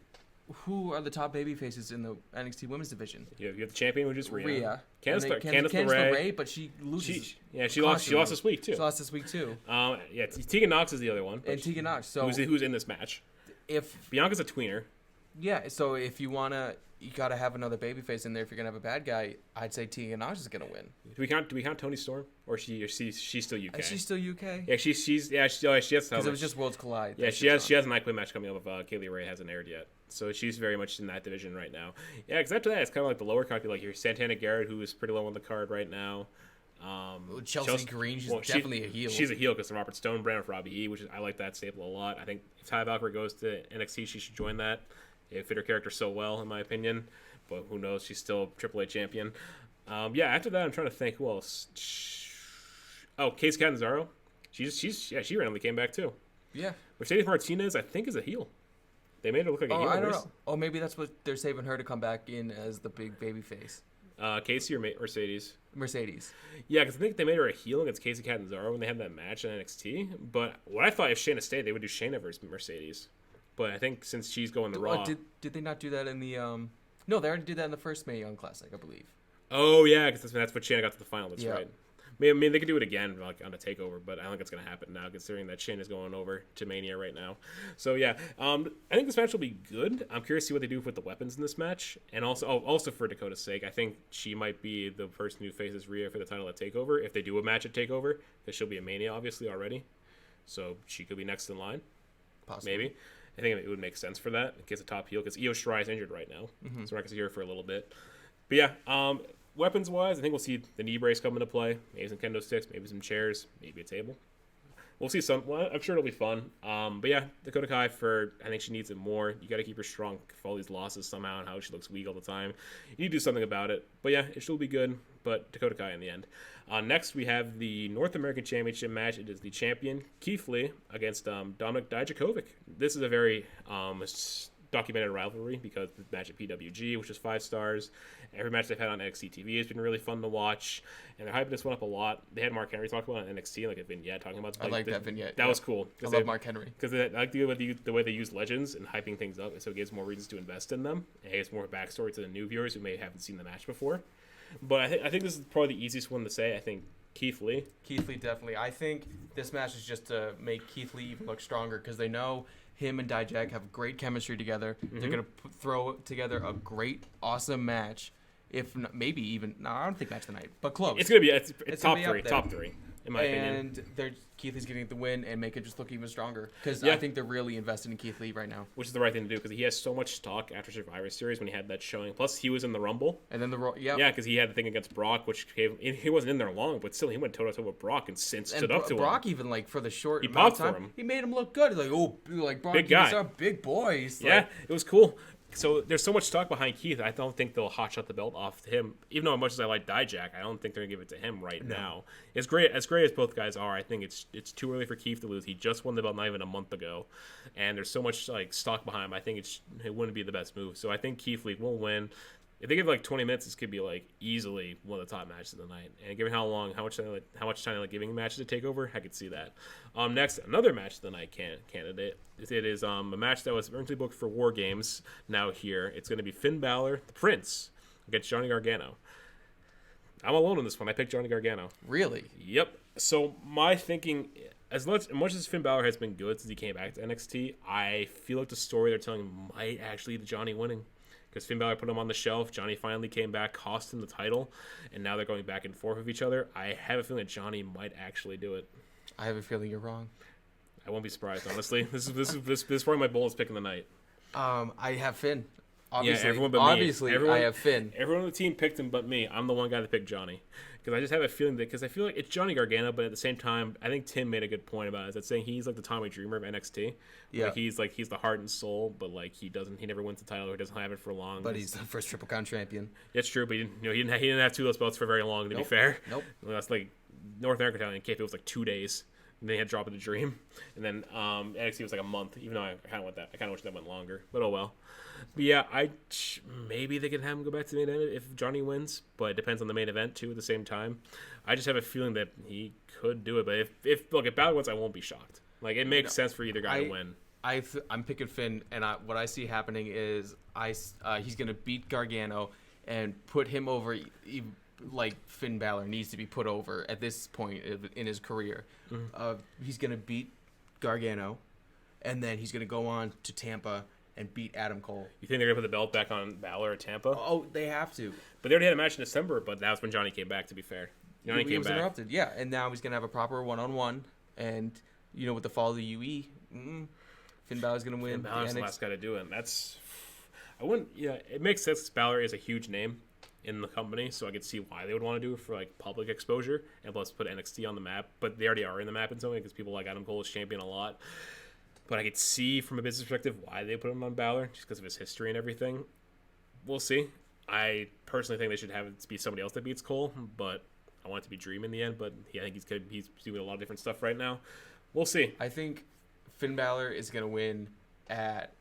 who are the top baby faces in the NXT Women's Division? You have the champion, which is Rhea. Candice LeRae, but she loses. She lost this week too. She lost this week too. Tegan Nox is the other one. And Tegan Nox. So who's in this match? If Bianca's a tweener. Yeah, so if you gotta have another babyface in there. If you're gonna have a bad guy, I'd say Tegan Nox is gonna win. Do we count Toni Storm, or she's still UK? She's still UK. Yeah, she has. Because it was just Worlds Collide. Yeah, she has an IQ match coming up. Kaylee Ray hasn't aired yet, so she's very much in that division right now. Yeah, because after that, it's kind of like the lower card. Like your Santana Garrett, who is pretty low on the card right now. Chelsea Green, she's definitely a heel. She's a heel because Robert Stone brand with Robbie E, I like that staple a lot. I think if Ty Valkyrie goes to NXT, she should join that. It fit her character so well, in my opinion. But who knows? She's still AAA champion. After that, I'm trying to think who else. Case Catanzaro. She randomly came back too. Yeah. Mercedes Martinez, I think, is a heel. They made her look like a heel. I don't know. Oh, maybe that's what they're saving her to come back in as the big baby face. Casey or Mercedes? Mercedes. Yeah, because I think they made her a heel against Casey Catanzaro when they had that match in NXT. But what I thought if Shayna stayed, they would do Shayna versus Mercedes. But I think since she's going to Raw... Did they not do that in the... No, they already did that in the first Mae Young Classic, I believe. Oh, yeah, because that's what Shayna got to the final. That's right. I mean, they could do it again like on a takeover, but I don't think it's going to happen now, considering that Shayna's going over to Mania right now. So, yeah, I think this match will be good. I'm curious to see what they do with the weapons in this match. And also for Dakota's sake, I think she might be the person who faces Rhea for the title at TakeOver, if they do a match at TakeOver, because she'll be a Mania, obviously, already. So she could be next in line. Possibly. Maybe. I think it would make sense for that in case of top heel, because Io Shirai is injured right now. Mm-hmm. So we're not going to see her for a little bit. But yeah, weapons-wise, I think we'll see the knee brace come into play. Maybe some kendo sticks, maybe some chairs, maybe a table. We'll see some. Well, I'm sure it'll be fun. But yeah, Dakota Kai, I think she needs it more. You got to keep her strong for all these losses somehow and how she looks weak all the time. You need to do something about it. But yeah, it should be good. But Dakota Kai in the end. Next, we have the North American Championship match. It is the champion, Keith Lee, against Dominik Dijakovic. This is a very documented rivalry because the match at PWG, which is 5 stars. Every match they've had on NXT TV has been really fun to watch, and they're hyping this one up a lot. They had Mark Henry talk about it on NXT, like a vignette talking about. I like that vignette. That was cool. I love Mark Henry because I like the way they use legends and hyping things up, so it gives more reasons to invest in them. And it gives more backstory to the new viewers who may haven't seen the match before. But I think this is probably the easiest one to say. I think Keith Lee. Keith Lee, definitely. I think this match is just to make Keith Lee even look stronger because they know him and Dijak have great chemistry together. Mm-hmm. They're going to throw together a great, awesome match. If not, maybe even... No, I don't think match tonight, but close. It's going to be it's top three, in my opinion. And Keith Lee's getting the win and make it just look even stronger. Because I think they're really invested in Keith Lee right now. Which is the right thing to do because he has so much stock after Survivor Series when he had that showing. Plus, he was in the Rumble. And then Yeah, because he had the thing against Brock, which he wasn't in there long, but still he went toe-to-toe with Brock and stood up to him. Brock even, like, for the short he popped time, for him. He made him look good. Like Brock, big guy. He's a big boy. It was cool. So there's so much stock behind Keith. I don't think they'll hotshot the belt off to him. Even though as much as I like Dijak, I don't think they're gonna give it to him now. As great as both guys are, I think it's too early for Keith to lose. He just won the belt not even a month ago, and there's so much like stock behind him. I think it wouldn't be the best move. So I think Keith Lee will win. If they give like 20 minutes, this could be like easily one of the top matches of the night. And given how much time they like giving matches to take over, I could see that. Next, another match of the night candidate. It is a match that was originally booked for War Games. Now here, it's going to be Finn Balor, the Prince, against Johnny Gargano. I'm alone on this one. I picked Johnny Gargano. Really? Yep. So my thinking, as much as Finn Balor has been good since he came back to NXT, I feel like the story they're telling might actually be Johnny winning. Because Finn Balor put him on the shelf, Johnny finally came back, cost him the title, and now they're going back and forth with each other. I have a feeling that Johnny might actually do it. I have a feeling you're wrong. I won't be surprised, honestly. This is probably my boldest pick of the night. I have Finn. Obviously, everyone but obviously, me. Everyone, I have Finn. Everyone on the team picked him but me. I'm the one guy that picked Johnny. Because I just have a feeling that, because I feel like it's Johnny Gargano, but at the same time, I think Tim made a good point about it. That saying he's like the Tommy Dreamer of NXT. Yeah. He's the heart and soul, but like he never wins the title, or doesn't have it for long. But he's the first Triple Crown champion. That's true, but he didn't have two of those belts for very long. To be fair, Nope. That's like North America Italian KP was like 2 days. And they had Drop of the Dream, and then NXT was like a month. Even though I kind of want that, I kind of wish that went longer. But oh well. But yeah, maybe they can have him go back to the main event if Johnny wins, but it depends on the main event too. At the same time, I just have a feeling that he could do it. But if Balor wins, I won't be shocked. Like it makes sense for either guy to win. I'm picking Finn, and what I see happening is he's gonna beat Gargano and put him over. Like Finn Balor needs to be put over at this point in his career. Mm-hmm. He's gonna beat Gargano, and then he's gonna go on to Tampa and beat Adam Cole. You think they're gonna put the belt back on Balor at Tampa? Oh, they have to. But they already had a match in December. But that was when Johnny came back. To be fair, Johnny he came was back. interrupted. Yeah, and now he's gonna have a proper one-on-one, and with the fall of the UE, Finn Balor's gonna win. Finn Balor's the last guy to do it. It makes sense. Balor is a huge name in the company, so I could see why they would want to do it for like public exposure and plus put NXT on the map. But they already are in the map in some way because people like Adam Cole as champion a lot. But I could see from a business perspective why they put him on Balor just because of his history and everything. We'll see. I personally think they should have it be somebody else that beats Cole, but I want it to be Dream in the end. But I think he's doing a lot of different stuff right now. We'll see. I think Finn Balor is gonna win at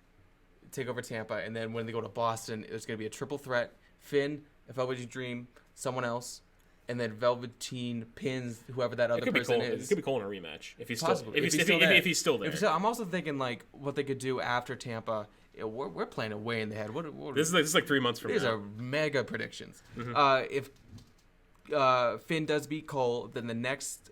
Takeover Tampa, and then when they go to Boston, it's gonna be a triple threat. Finn, Velveteen Dream, someone else, and then Velveteen pins whoever that other person is. It could be Cole in a rematch if he's Possibly. if he's still there. I'm also thinking like what they could do after Tampa. We're playing it way in the head. This is like 3 months from now. These are mega predictions. Mm-hmm. If Finn does beat Cole, then the next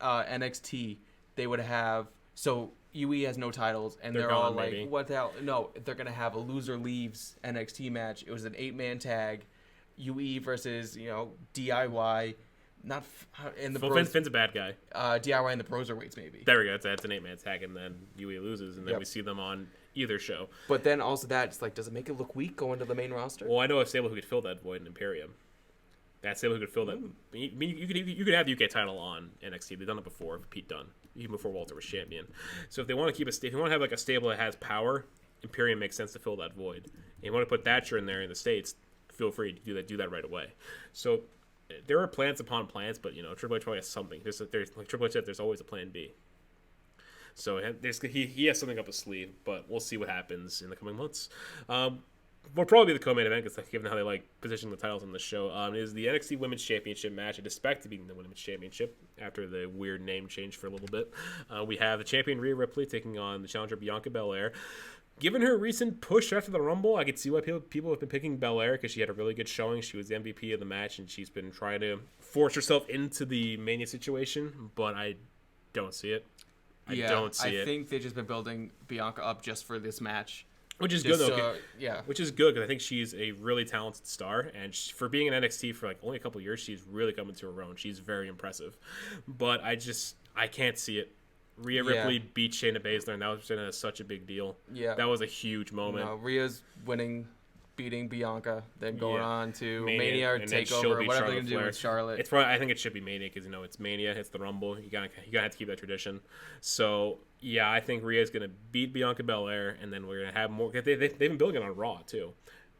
NXT they would have. So UE has no titles, and they're all like, maybe. What the hell? No, they're gonna have a loser leaves NXT match. It was an 8-man tag. UE versus DIY, not in the Bros. Finn's a bad guy. DIY and the Broserweights maybe. There we go. That's an 8-man tag, and then UE loses, and then we see them on either show. But then also it's like, does it make it look weak going to the main roster? Well, I know a stable who could fill that void in Imperium. That stable who could fill that. You could have the UK title on NXT. They've done it before. Pete Dunne, even before Walter was champion. So if they want to if you want to have like a stable that has power, Imperium makes sense to fill that void. And you want to put Thatcher in there in the States, feel free to do that right away. So there are plans upon plans, but Triple H probably has something. There's like Triple H said, there's always a plan B. So he has something up his sleeve, but we'll see what happens in the coming months. Will probably be the co-main event, because given how they like positioning the titles on the show, is the NXT Women's Championship match. I expect to be the Women's Championship after the weird name change for a little bit. We have the champion Rhea Ripley taking on the challenger Bianca Belair. Given her recent push after the Rumble, I could see why people have been picking Belair, because she had a really good showing. She was the MVP of the match, and she's been trying to force herself into the Mania situation, but I don't see it. I think they've just been building Bianca up just for this match. Which is good, though. Which is good, because I think she's a really talented star, and for being in NXT for like only a couple of years, she's really coming to her own. She's very impressive. But I can't see it. Rhea Ripley beat Shayna Baszler, and that was such a big deal. Yeah. That was a huge moment. No, Rhea's beating Bianca, then going on to Mania or Takeover, whatever they're going to do with Charlotte. I think it should be Mania, because it's Mania, it's the Rumble. You gotta have to keep that tradition. So yeah, I think Rhea's going to beat Bianca Belair, and then we're going to have more. They've been building it on Raw too.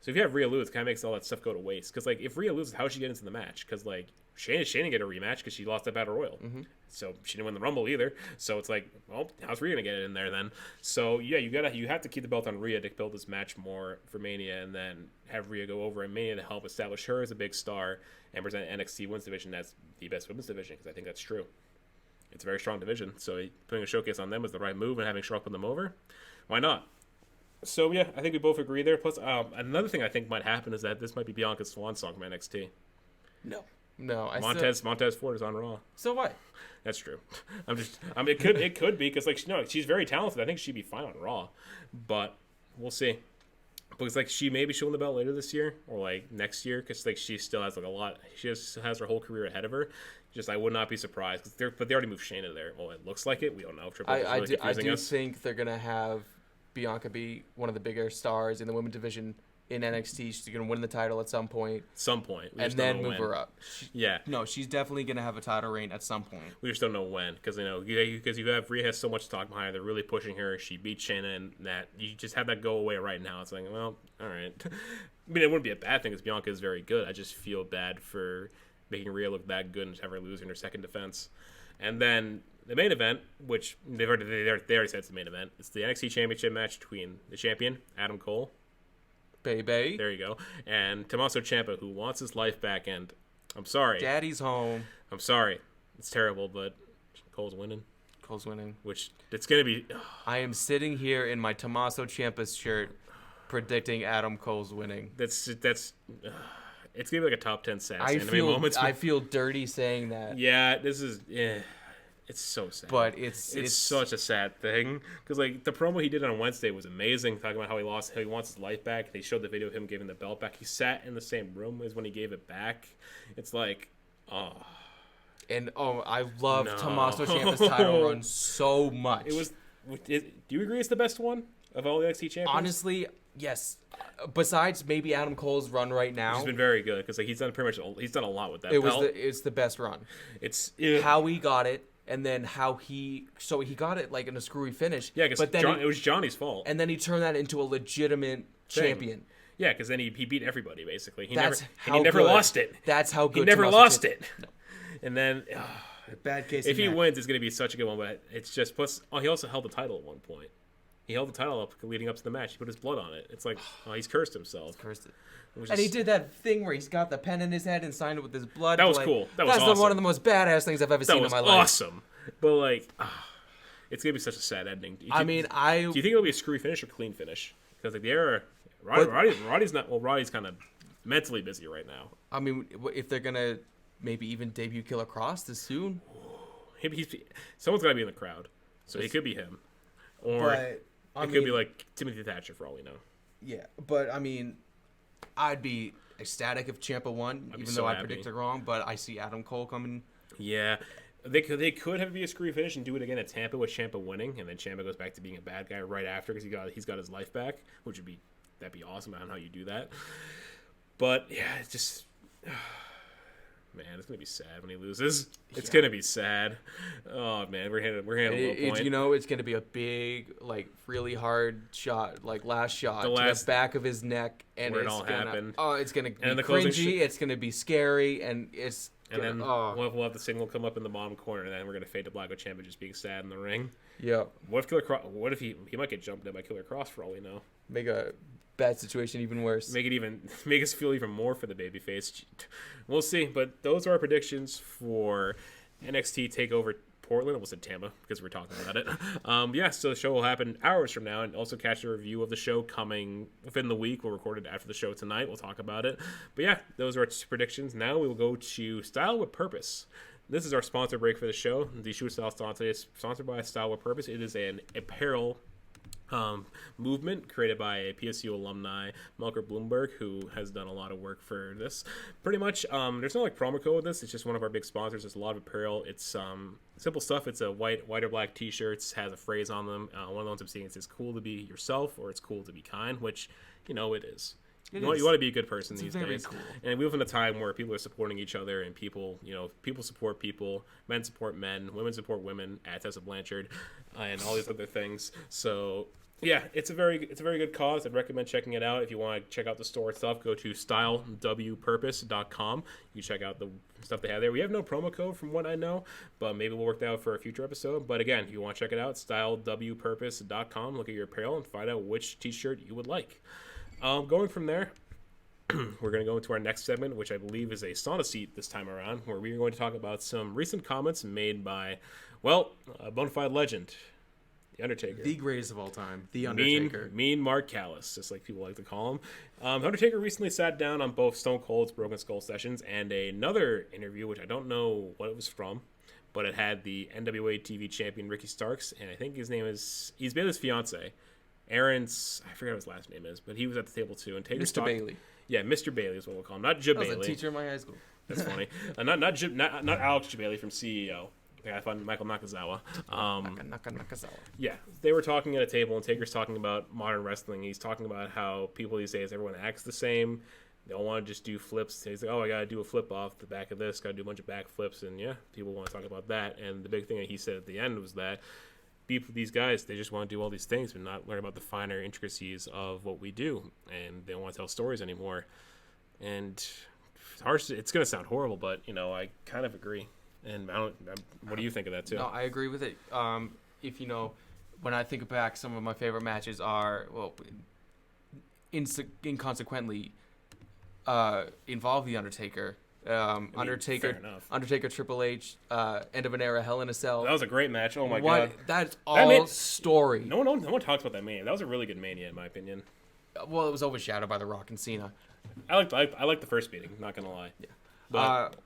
So if you have Rhea lose, it kind of makes all that stuff go to waste. Because like if Rhea loses, how does she get into the match? Because like Shayna didn't get a rematch because she lost at Battle Royal. Mm-hmm. So she didn't win the Rumble either. So it's like, well, how's Rhea gonna get it in there then? So yeah, you have to keep the belt on Rhea to build this match more for Mania, and then have Rhea go over in Mania to help establish her as a big star and present NXT Women's Division as the best women's division, because I think that's true. It's a very strong division, so putting a showcase on them was the right move, and having Charlotte put them over, why not? So yeah, I think we both agree there. Plus, another thing I think might happen is that this might be Bianca's swan song from NXT. No. Montez Ford is on Raw. So what? That's true. It could be, because she's very talented. I think she'd be fine on Raw, but we'll see. Because she'll win the belt later this year or like next year, because she still has like a lot. She just has her whole career ahead of her. I would not be surprised, but they already moved Shayna there. Well, it looks like it. We don't know if Triple H is really confusing us. I do think they're gonna have Bianca be one of the bigger stars in the women's division in NXT. She's going to win the title at some point. And then move her up. No, she's definitely going to have a title reign at some point. We just don't know when, because Rhea has so much to talk behind her. They're really pushing her. She beat Shayna, and that you just have that go away right now. It's like, well, all right. I mean, it wouldn't be a bad thing because Bianca is very good. I just feel bad for making Rhea look that good and have her lose in her second defense. And then the main event, which they already said it's the main event. It's the NXT Championship match between the champion, Adam Cole. Baby. There you go. And Tommaso Ciampa, who wants his life back. And I'm sorry. Daddy's home. I'm sorry. It's terrible, but Cole's winning. Which it's going to be... I am sitting here in my Tommaso Ciampa shirt predicting Adam Cole's winning. It's going to be like a top 10 sass anime moments. I feel dirty saying that. Yeah, this is... Yeah. It's so sad. But it's such a sad thing. Because, like, the promo he did on Wednesday was amazing, talking about how he wants his life back. They showed the video of him giving the belt back. He sat in the same room as when he gave it back. It's like, oh. And, I love Tommaso Ciampa's title run so much. Do you agree it's the best one of all the NXT champions? Honestly, yes. Besides maybe Adam Cole's run right now. He's been very good, because like, he's done a lot with that belt. It's the best run. It's how he got it. And then how he got it like in a screwy finish. Yeah, because it was Johnny's fault. And then he turned that into a legitimate champion. Yeah, because then he beat everybody basically. He never lost it. That's how good. He never lost it. No. And then bad case. If he wins, it's going to be such a good one. But it's just plus. Oh, he also held the title at one point. He held the title up leading up to the match. He put his blood on it. It's like he's cursed himself. And he did that thing where he's got the pen in his head and signed it with his blood. That was cool. That's awesome. One of the most badass things I've ever seen in my life. That was awesome. But like, it's gonna be such a sad ending. Do you think it'll be a screwy finish or clean finish? Because like the era, Roddy's not. Well, Roddy's kind of mentally busy right now. I mean, if they're gonna maybe even debut Killer Cross this soon, someone's gotta be in the crowd, so it could be him, or it could be like Timothy Thatcher for all we know. Yeah, but I mean, I'd be ecstatic if Ciampa won, even though I predicted wrong. But I see Adam Cole coming. Yeah. They could have it be a screwy finish and do it again at Tampa with Ciampa winning, and then Ciampa goes back to being a bad guy right after because he's got his life back, that'd be awesome. I don't know how you do that, but yeah, it's just man, it's gonna be sad when he loses. It's gonna be sad. Oh man, we're hitting a low point. It's gonna be a big, like, really hard shot, like last shot to the back of his neck, and where it all happened. Oh, it's gonna be cringy. It's gonna be scary, and it's. And then we'll have the signal come up in the bottom corner, and then we're gonna fade to Black with Ciampa just being sad in the ring. Yeah. What if he might get jumped at by Killer Cross for all we know? Make a bad situation even worse. Make us feel even more for the babyface. We'll see. But those are our predictions for NXT Takeover Portland. I almost said Tampa because we're talking about it. So the show will happen hours from now, and also catch a review of the show coming within the week. We'll record it after the show tonight. We'll talk about it. But yeah, those are our predictions. Now we will go to Style with Purpose. This is our sponsor break for the show. The Shoot Style Stance is sponsored by Style with Purpose. It is an apparel movement created by a PSU alumni, Melker Bloomberg, who has done a lot of work for this. Pretty much, there's no like promo code with this. It's just one of our big sponsors. There's a lot of apparel. It's simple stuff. It's a white or black T-shirts, has a phrase on them. One of the ones I'm seeing says "Cool to be yourself" or "It's cool to be kind," which it is. You want to be a good person these days. Cool. And we live in a time where people are supporting each other, and people support people. Men support men. Women support women. At Tessa Blanchard, and all these other things. So yeah, it's a very good cause. I'd recommend checking it out. If you want to check out the store stuff, go to stylewpurpose.com. You check out the stuff they have there. We have no promo code from what I know, but maybe we'll work that out for a future episode. But again, if you want to check it out, stylewpurpose.com. Look at your apparel and find out which t-shirt you would like. Going from there, we're going to go into our next segment, which I believe is a sauna seat this time around, where we are going to talk about some recent comments made by, a bona fide legend, The Undertaker. The greatest of all time, The Undertaker. Mean Mark Callis, just like people like to call him. The Undertaker recently sat down on both Stone Cold's Broken Skull sessions and another interview, which I don't know what it was from, but it had the NWA TV champion Ricky Starks, and I think he's been his fiance. Aaron's, I forget what his last name is, but he was at the table too. And Taker Mr. Bailey. Yeah, Mr. Bailey is what we'll call him. Not Jib Bailey. I was a teacher in my high school. That's funny. Not Alex J. Bailey from CEO. Yeah, I found Michael Nakazawa. Nakazawa. Yeah, they were talking at a table, and Taker's talking about modern wrestling. He's talking about how people these days, everyone acts the same. They all want to just do flips. He's like, oh, I got to do a flip off the back of this. Got to do a bunch of back flips. And, yeah, people want to talk about that. And the big thing that he said at the end was that these guys, they just want to do all these things but not learn about the finer intricacies of what we do. And they don't want to tell stories anymore. And it's going to sound horrible, but, I kind of agree. And what do you think of that, too? No, I agree with it. If, when I think back, some of my favorite matches are, well, inconsequently, involve the Undertaker. Undertaker, Triple H, end of an era, Hell in a Cell. That was a great match. Oh my god, that's all story. No one talks about that Mania. That was a really good Mania, in my opinion. Well, it was overshadowed by The Rock and Cena. I like the first meeting. Not gonna lie. Yeah. But,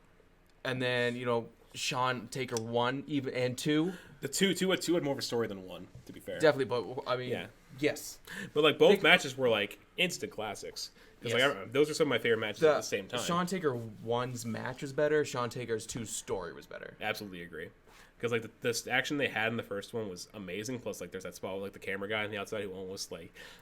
and then Shawn Taker 1 and 2. The two had more of a story than 1. To be fair. Definitely, but I mean, yeah. Yes. But both matches were instant classics. Because those are some of my favorite matches at the same time. Shawn Taker 1's match was better. Shawn Taker's 2's story was better. Absolutely agree. Because the action they had in the first one was amazing. Plus there's that spot with the camera guy on the outside who almost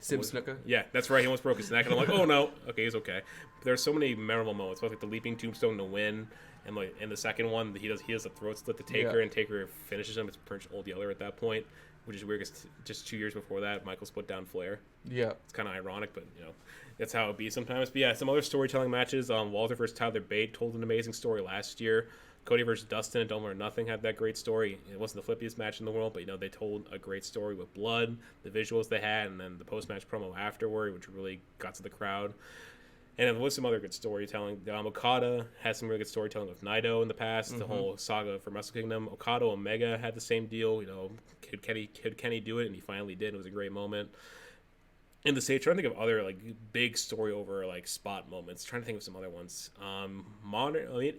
Snuka. Yeah, that's right. He almost broke his neck, and I'm like, oh no, okay, he's okay. But there's so many memorable moments. Both the leaping tombstone to win, and in the second one he does the throat split to Taker, and Taker finishes him. It's pretty Old Yeller at that point, which is weird because just 2 years before that, Michaels put down Flair. Yeah, it's kind of ironic, but that's how it be sometimes. But yeah, some other storytelling matches. Walter versus Tyler Bate told an amazing story last year. Cody versus Dustin at Double or Nothing had that great story. It wasn't the flippiest match in the world, but they told a great story with blood, the visuals they had, and then the post-match promo afterward, which really got to the crowd. And there was some other good storytelling. Okada had some really good storytelling with Naito in the past. Mm-hmm. The whole saga from Wrestle Kingdom. Okada Omega had the same deal. Could Kenny do it? And he finally did. It was a great moment. In the stage, trying to think of other big story over spot moments. Trying to think of some other ones.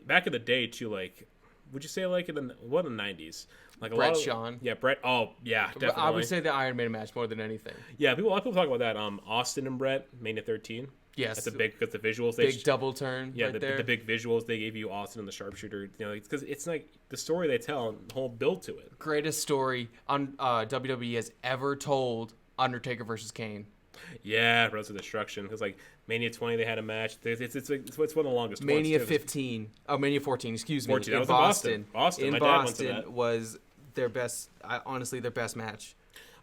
Back in the day too. Would you say in the 90s? Brett Shawn. Yeah, Brett. Oh yeah, definitely. I would say the Iron Man match more than anything. Yeah, a lot of people talk about that. Austin and Brett, Mania 13. Yes, that's a big because the visuals. Big double turn. Yeah, right there. The big visuals they gave you, Austin and the sharpshooter. Because it's the story they tell, the whole build to it. Greatest story on WWE has ever told. Undertaker versus Kane. Yeah, Road to Destruction. Because Mania 20, they had a match. It's one of the longest. Mania 15. Oh, Mania 14. Excuse me. 14. That was in Boston. Boston. My Boston dad went to that. Was their best. Honestly, their best match.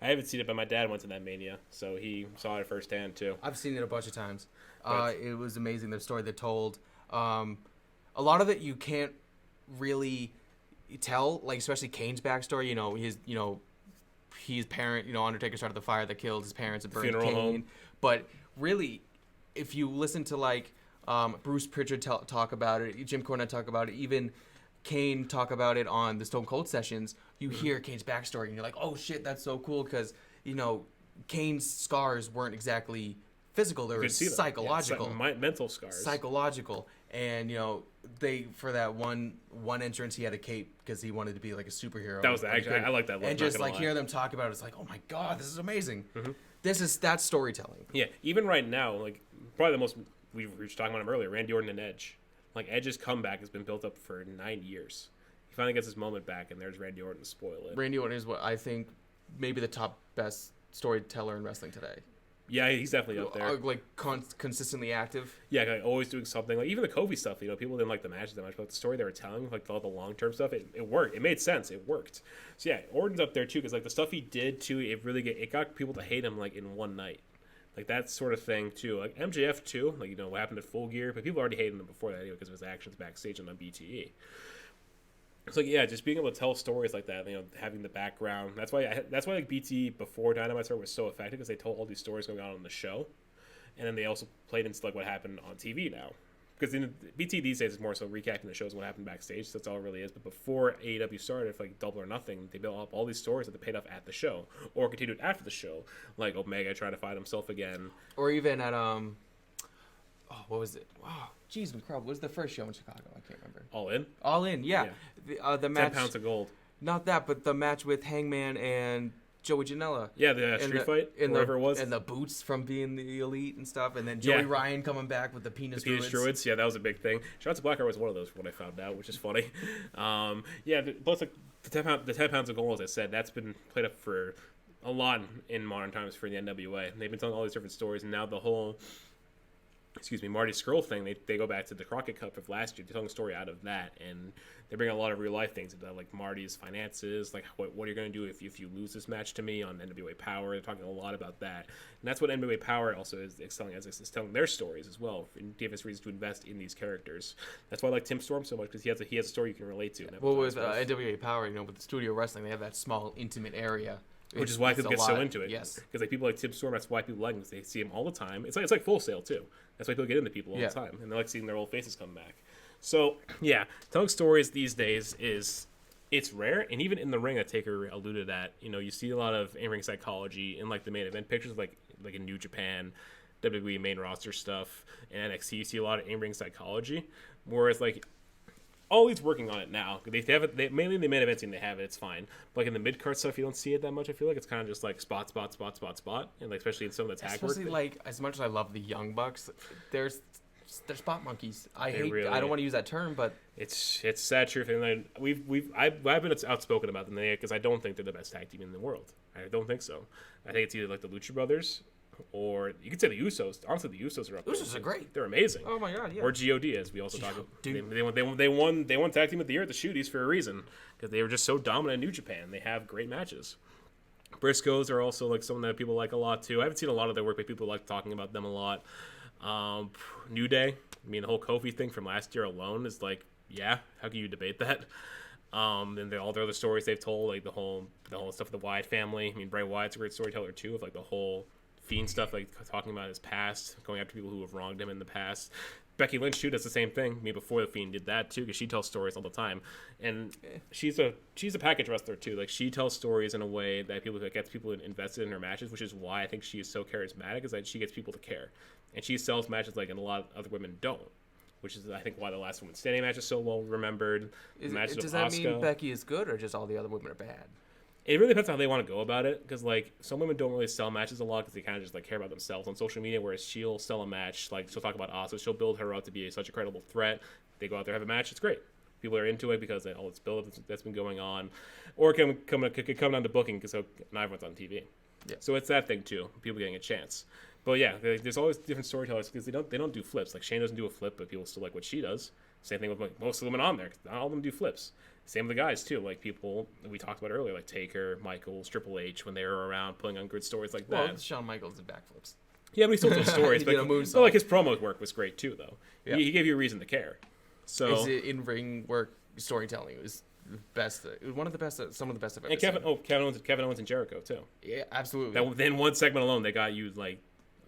I haven't seen it, but my dad went to that Mania, so he saw it firsthand too. I've seen it a bunch of times. It was amazing, the story they told. A lot of it you can't really tell, especially Kane's backstory. His parent, Undertaker started the fire that killed his parents and burned Funeral Kane. home. But really, if you listen to Bruce Pritchard talk about it, Jim Cornette talk about it, even Kane talk about it on the Stone Cold sessions, you hear Kane's backstory and you're like, oh shit, that's so cool because Kane's scars weren't exactly physical; they were psychological, mental scars, psychological. And they for that one entrance, he had a cape because he wanted to be like a superhero. That was actually I like that. And just hear them talk about it, it's like, oh my god, this is amazing. Mm-hmm. That's storytelling. Yeah, even right now, probably the most we were just talking about him earlier, Randy Orton and Edge. Edge's comeback has been built up for 9 years. He finally gets his moment back, and there's Randy Orton to spoil it. Randy Orton is what I think maybe the top best storyteller in wrestling today. Yeah, he's definitely up there. Consistently active. Yeah, always doing something. Even the Kofi stuff, people didn't like the matches that much, but the story they were telling, all the long-term stuff, it worked. It made sense. It worked. So yeah, Orton's up there too, because the stuff he did too, it got people to hate him in one night. That sort of thing too. MJF too, what happened at Full Gear, but people already hated him before that because of his actions backstage and on BTE. It's just being able to tell stories like that, having the background. That's why BT before Dynamite started was so effective, because they told all these stories going on the show, and then they also played into what happened on TV now. Because in BT these days is more so recapping the shows and what happened backstage. So that's all it really is. But before AEW started, for Double or Nothing, they built up all these stories that they paid off at the show or continued after the show, like Omega trying to find himself again, or even at what was it? Wow, jeez, what was the first show in Chicago? I can't remember. All In, yeah. The match. 10 pounds of gold. Not that, but the match with Hangman and Joey Janela. Yeah, the street fight, wherever it was. And the boots from being the Elite and stuff. And then Joey Ryan coming back with the penis druids. Yeah, that was a big thing. Shout out to Blackheart was one of those when I found out, which is funny. Plus the 10 pounds of gold, as I said, that's been played up for a lot in modern times for the NWA. They've been telling all these different stories, and now the whole Marty Scurll thing, they go back to the Crockett Cup of last year. They're telling a story out of that, and they bring a lot of real life things about like Marty's finances, like what are you going to do if you lose this match to me on NWA Power. They're talking a lot about that, and that's what NWA Power also is telling us, is telling their stories as well, and give us reasons to invest in these characters. That's why I like Tim Storm so much, because he has a story you can relate to. Well, with NWA Power, with the studio wrestling, they have that small intimate area. Which is why people get so into it. Yes. Because like people like Tim Storm, that's why people like him, because they see him all the time. It's like Full Sail too. That's why people get into people all the time, and they like seeing their old faces come back. So yeah, telling stories these days it's rare, and even in the ring, that Taker alluded that you see a lot of in-ring psychology in like the main event pictures, like in New Japan, WWE main roster stuff, and NXT. You see a lot of in-ring psychology, whereas like all he's working on it now. They have it. Mainly in the main eventing, they have it. It's fine. But like in the mid card stuff, you don't see it that much. I feel like it's kind of just like spot, and like especially in some of the tag work. Especially like as much as I love the Young Bucks, they're spot monkeys. I don't want to use that term, but it's sad truth. And like, I've been outspoken about them because I don't think they're the best tag team in the world. I don't think so. I think it's either like the Lucha Brothers, or you could say the Usos. Honestly, the Usos are up there. Usos are great. They're amazing. Oh my god, yeah. Or God, as we also talk about. They won Tag Team of the Year at the Shooties for a reason, because they were just so dominant in New Japan. They have great matches. Briscoes are also like someone that people like a lot too. I haven't seen a lot of their work, but people like talking about them a lot. New Day. I mean, the whole Kofi thing from last year alone is like, yeah, how can you debate that? And all their other stories they've told, like the whole stuff with the Wyatt family. I mean, Bray Wyatt's a great storyteller too, of like the whole Fiend stuff, like talking about his past, going after people who have wronged him in the past. Becky Lynch too does the same thing. I mean, before the Fiend did that too, because she tells stories all the time, and she's a package wrestler too. Like she tells stories in a way that gets people invested in her matches, which is why I think she is so charismatic. Is that she gets people to care, and she sells matches like, and a lot of other women don't. Which is, I think, why the last Women's Standing match is so well remembered. Does that mean Becky is good, or just all the other women are bad? It really depends on how they want to go about it, because like some women don't really sell matches a lot because they kind of just like care about themselves on social media. Whereas she'll sell a match, like she'll talk about Asuka, she'll build her up to be such a credible threat. They go out there, have a match, it's great. People are into it because all this build that's been going on, or it could come down to booking because not everyone's on TV. Yeah. So it's that thing too, people getting a chance. But yeah, there's always different storytellers because they don't do flips. Like Shane doesn't do a flip, but people still like what she does. Same thing with like, most of the women on there. Not all of them do flips. Same with the guys too. Like people we talked about earlier, like Taker, Michaels, Triple H, when they were around putting on good stories like that. Well, Shawn Michaels did backflips. Yeah, but he still told stories. But like his promo work was great too, though. Yeah. He gave you a reason to care. So his in-ring work storytelling was best. One of the best. Some of the best I've ever seen. Kevin Owens and Jericho too. Yeah, absolutely. In one segment alone, they got you like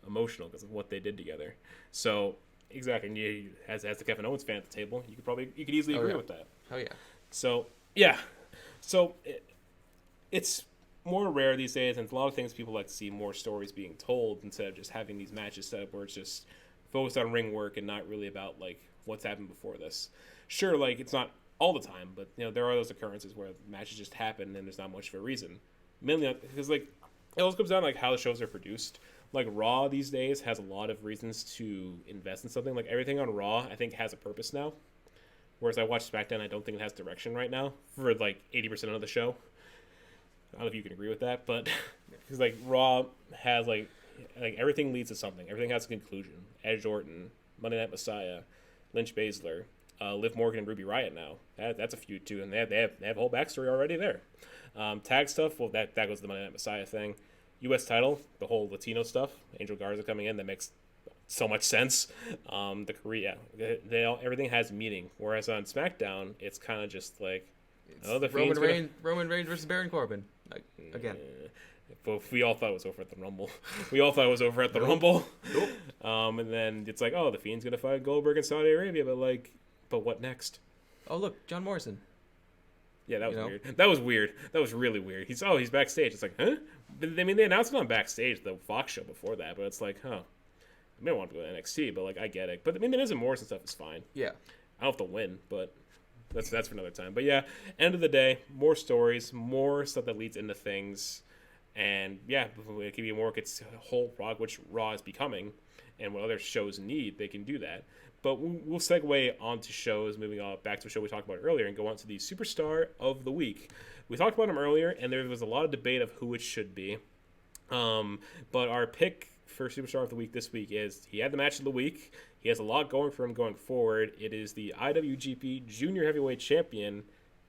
emotional because of what they did together. So exactly, and you, as the Kevin Owens fan at the table, you could easily agree with that. Oh yeah. So yeah, it's more rare these days, and a lot of things people like to see more stories being told instead of just having these matches set up where it's just focused on ring work and not really about like what's happened before this. Sure, like it's not all the time, but there are those occurrences where matches just happen and there's not much of a reason. Mainly because like it also comes down to like how the shows are produced. Like Raw these days has a lot of reasons to invest in something. Like everything on Raw, I think, has a purpose now. Whereas I watch SmackDown, I don't think it has direction right now for like 80% of the show. I don't know if you can agree with that, but because like Raw has like everything leads to something. Everything has a conclusion. Edge Orton, Monday Night Messiah, Lynch Baszler, Liv Morgan and Ruby Riott now. That's a feud too, and they have a whole backstory already there. Tag stuff, well that goes to the Monday Night Messiah thing. U.S. title, the whole Latino stuff. Angel Garza coming in, that makes so much sense. The Korea, everything has meaning. Whereas on SmackDown, it's kind of just like, the Roman Reigns versus Baron Corbin. Like, again. But we all thought it was over at the Rumble. Nope. And then it's like, the Fiend's gonna fight Goldberg in Saudi Arabia, but what next? Oh look, John Morrison. Yeah, that was weird. That was weird. That was really weird. He's backstage. It's like, huh? I mean, they announced it on Backstage, the Fox show before that, but it's like, huh. I may want to go to NXT, but I get it. But I mean, the Miz and Morrison stuff is fine. Yeah. I don't have to win, but that's for another time. But yeah, end of the day, more stories, more stuff that leads into things, and yeah, it can be more. It's a whole product, which Raw is becoming, and what other shows need, they can do that. But we'll segue onto shows, moving on back to a show we talked about earlier, and go on to the Superstar of the Week. We talked about him earlier, and there was a lot of debate of who it should be. But our pick for Superstar of the Week this week is he had the match of the week. He has a lot going for him going forward. It is the IWGP Junior Heavyweight Champion.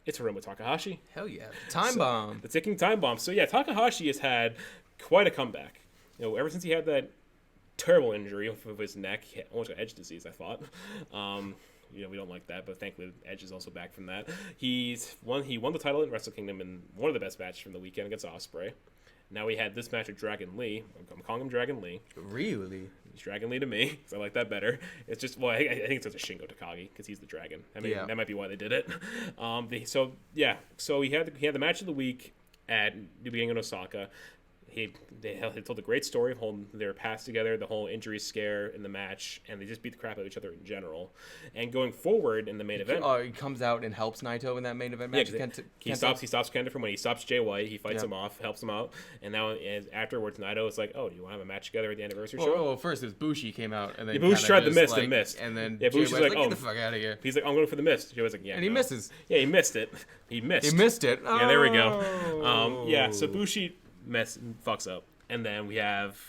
It's Hiromu Takahashi. Hell yeah. Time bomb. The ticking time bomb. So yeah, Takahashi has had quite a comeback. Ever since he had that terrible injury of his neck, he almost got edge disease, I thought. We don't like that, but thankfully Edge is also back from that. He won the title in Wrestle Kingdom in one of the best matches from the weekend against Ospreay. Now we had this match with Dragon Lee. I'm calling him Dragon Lee. Really? He's Dragon Lee to me, because I like that better. It's just, I think it's just a Shingo Takagi, because he's the dragon. That might be why they did it. So he had the match of the week at New Beginning in Osaka. They told a great story of their past together, the whole injury scare in the match, and they just beat the crap out of each other in general. And going forward in the main event, he comes out and helps Naito in that main event match. He stops Kenta from when he stops Jay White. He fights him off, helps him out, and now afterwards Naito is like, "Oh, do you want to have a match together at the anniversary show?" Well, first it was Bushi came out, and then Bushi tried the mist and missed, and then Bushi's like, "Get the fuck out of here." He's like, "I'm going for the mist." Jay was like, "Yeah," and he misses. Yeah, he missed it. He missed it. Oh. Yeah, there we go. So Bushi fucks up. And then we have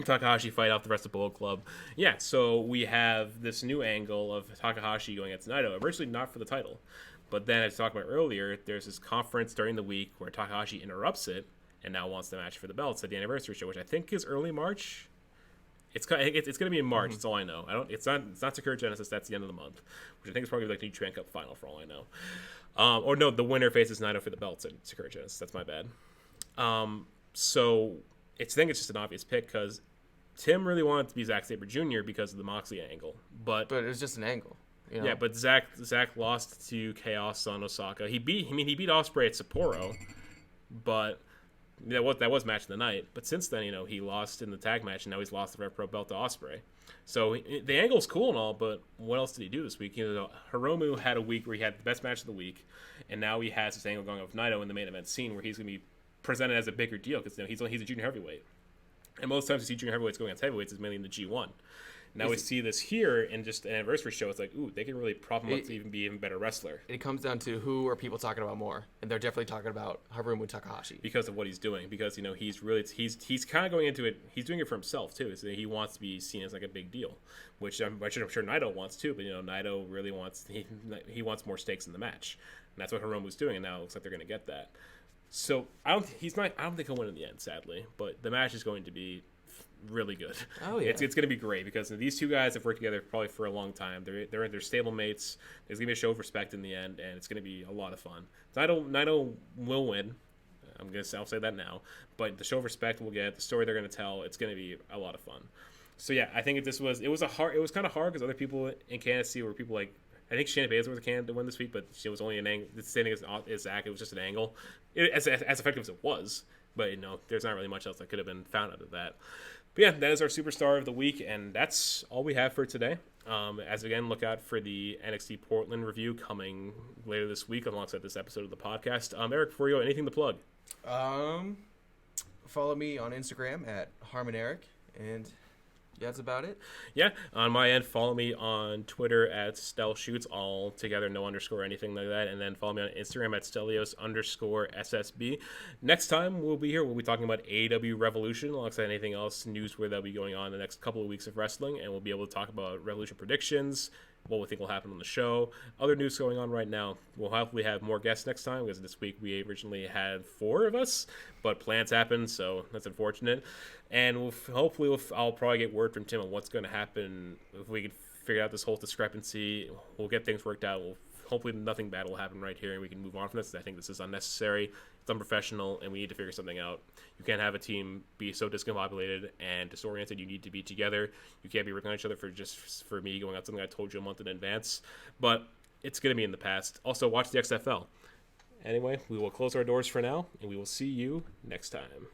Takahashi fight off the rest of Bullet Club. Yeah, so we have this new angle of Takahashi going against Naito, originally not for the title. But then, as I talked about earlier, there's this conference during the week where Takahashi interrupts it and now wants the match for the belts at the anniversary show, which I think is early March. It's going to be in March. That's all I know. It's not Sakura Genesis. That's the end of the month, which I think is probably like the New Japan Cup final for all I know. The winner faces Naito for the belts at Sakura Genesis. That's my bad. So I think it's just an obvious pick because Tim really wanted to be Zack Sabre Jr. because of the Moxley angle, but it was just an angle. Yeah, but Zack lost to Chaos on Osaka. He beat Ospreay at Sapporo, but that was match of the night. But since then, he lost in the tag match, and now he's lost the Rev Pro belt to Ospreay. So the angle's cool and all, but what else did he do this week? Hiromu had a week where he had the best match of the week, and now he has this angle going with Naito in the main event scene where he's going to be presented as a bigger deal because he's a junior heavyweight, and most times you see junior heavyweights going against heavyweights is mainly in the G1. Now we see this here in just an anniversary show. It's like, ooh, they can really prop him up to even be an even better wrestler. It comes down to who are people talking about more, and they're definitely talking about Hiromu Takahashi because of what he's doing. Because he's kind of going into it. He's doing it for himself too. So he wants to be seen as like a big deal, which I'm sure Naito wants too. But Naito really wants he wants more stakes in the match, and that's what Hiromu's doing. And now it looks like they're going to get that. So I don't think he'll win in the end, sadly. But the match is going to be really good. Oh yeah, it's going to be great because these two guys have worked together probably for a long time. They're stable mates. There's going to be a show of respect in the end, and it's going to be a lot of fun. Naito will win. I'll say that now. But the show of respect we'll get, the story they're going to tell, it's going to be a lot of fun. So yeah, I think it was kind of hard because other people in Canada were people like. I think Shayna Baszler was a candidate to win this week, but she was only an angle. The standing as Zach, it was just an angle. As effective as it was, but there's not really much else that could have been found out of that. But yeah, that is our Superstar of the Week, and that's all we have for today. As again, look out for the NXT Portland review coming later this week alongside this episode of the podcast. Eric, before you go, anything to plug? Follow me on Instagram at HarmonEric, and yeah, that's about it. Yeah, on my end, follow me on Twitter at Stel Shoots, all together, no underscore or anything like that. And then follow me on Instagram at Stelios_SSB. Next time we'll be here, we'll be talking about AEW Revolution alongside anything else news where that'll be going on the next couple of weeks of wrestling. And we'll be able to talk about Revolution predictions, what we think will happen on the show, other news going on right now. We'll hopefully have more guests next time because this week we originally had 4 of us, but plans happened, so that's unfortunate. And I'll probably get word from Tim on what's going to happen if we can figure out this whole discrepancy. We'll get things worked out. Hopefully nothing bad will happen right here and we can move on from this. I think this is unnecessary, it's unprofessional, and we need to figure something out. You can't have a team be so discombobulated and disoriented. You need to be together. You can't be ripping on each other for me going out something I told you a month in advance. But it's going to be in the past. Also, watch the XFL. Anyway, we will close our doors for now, and we will see you next time.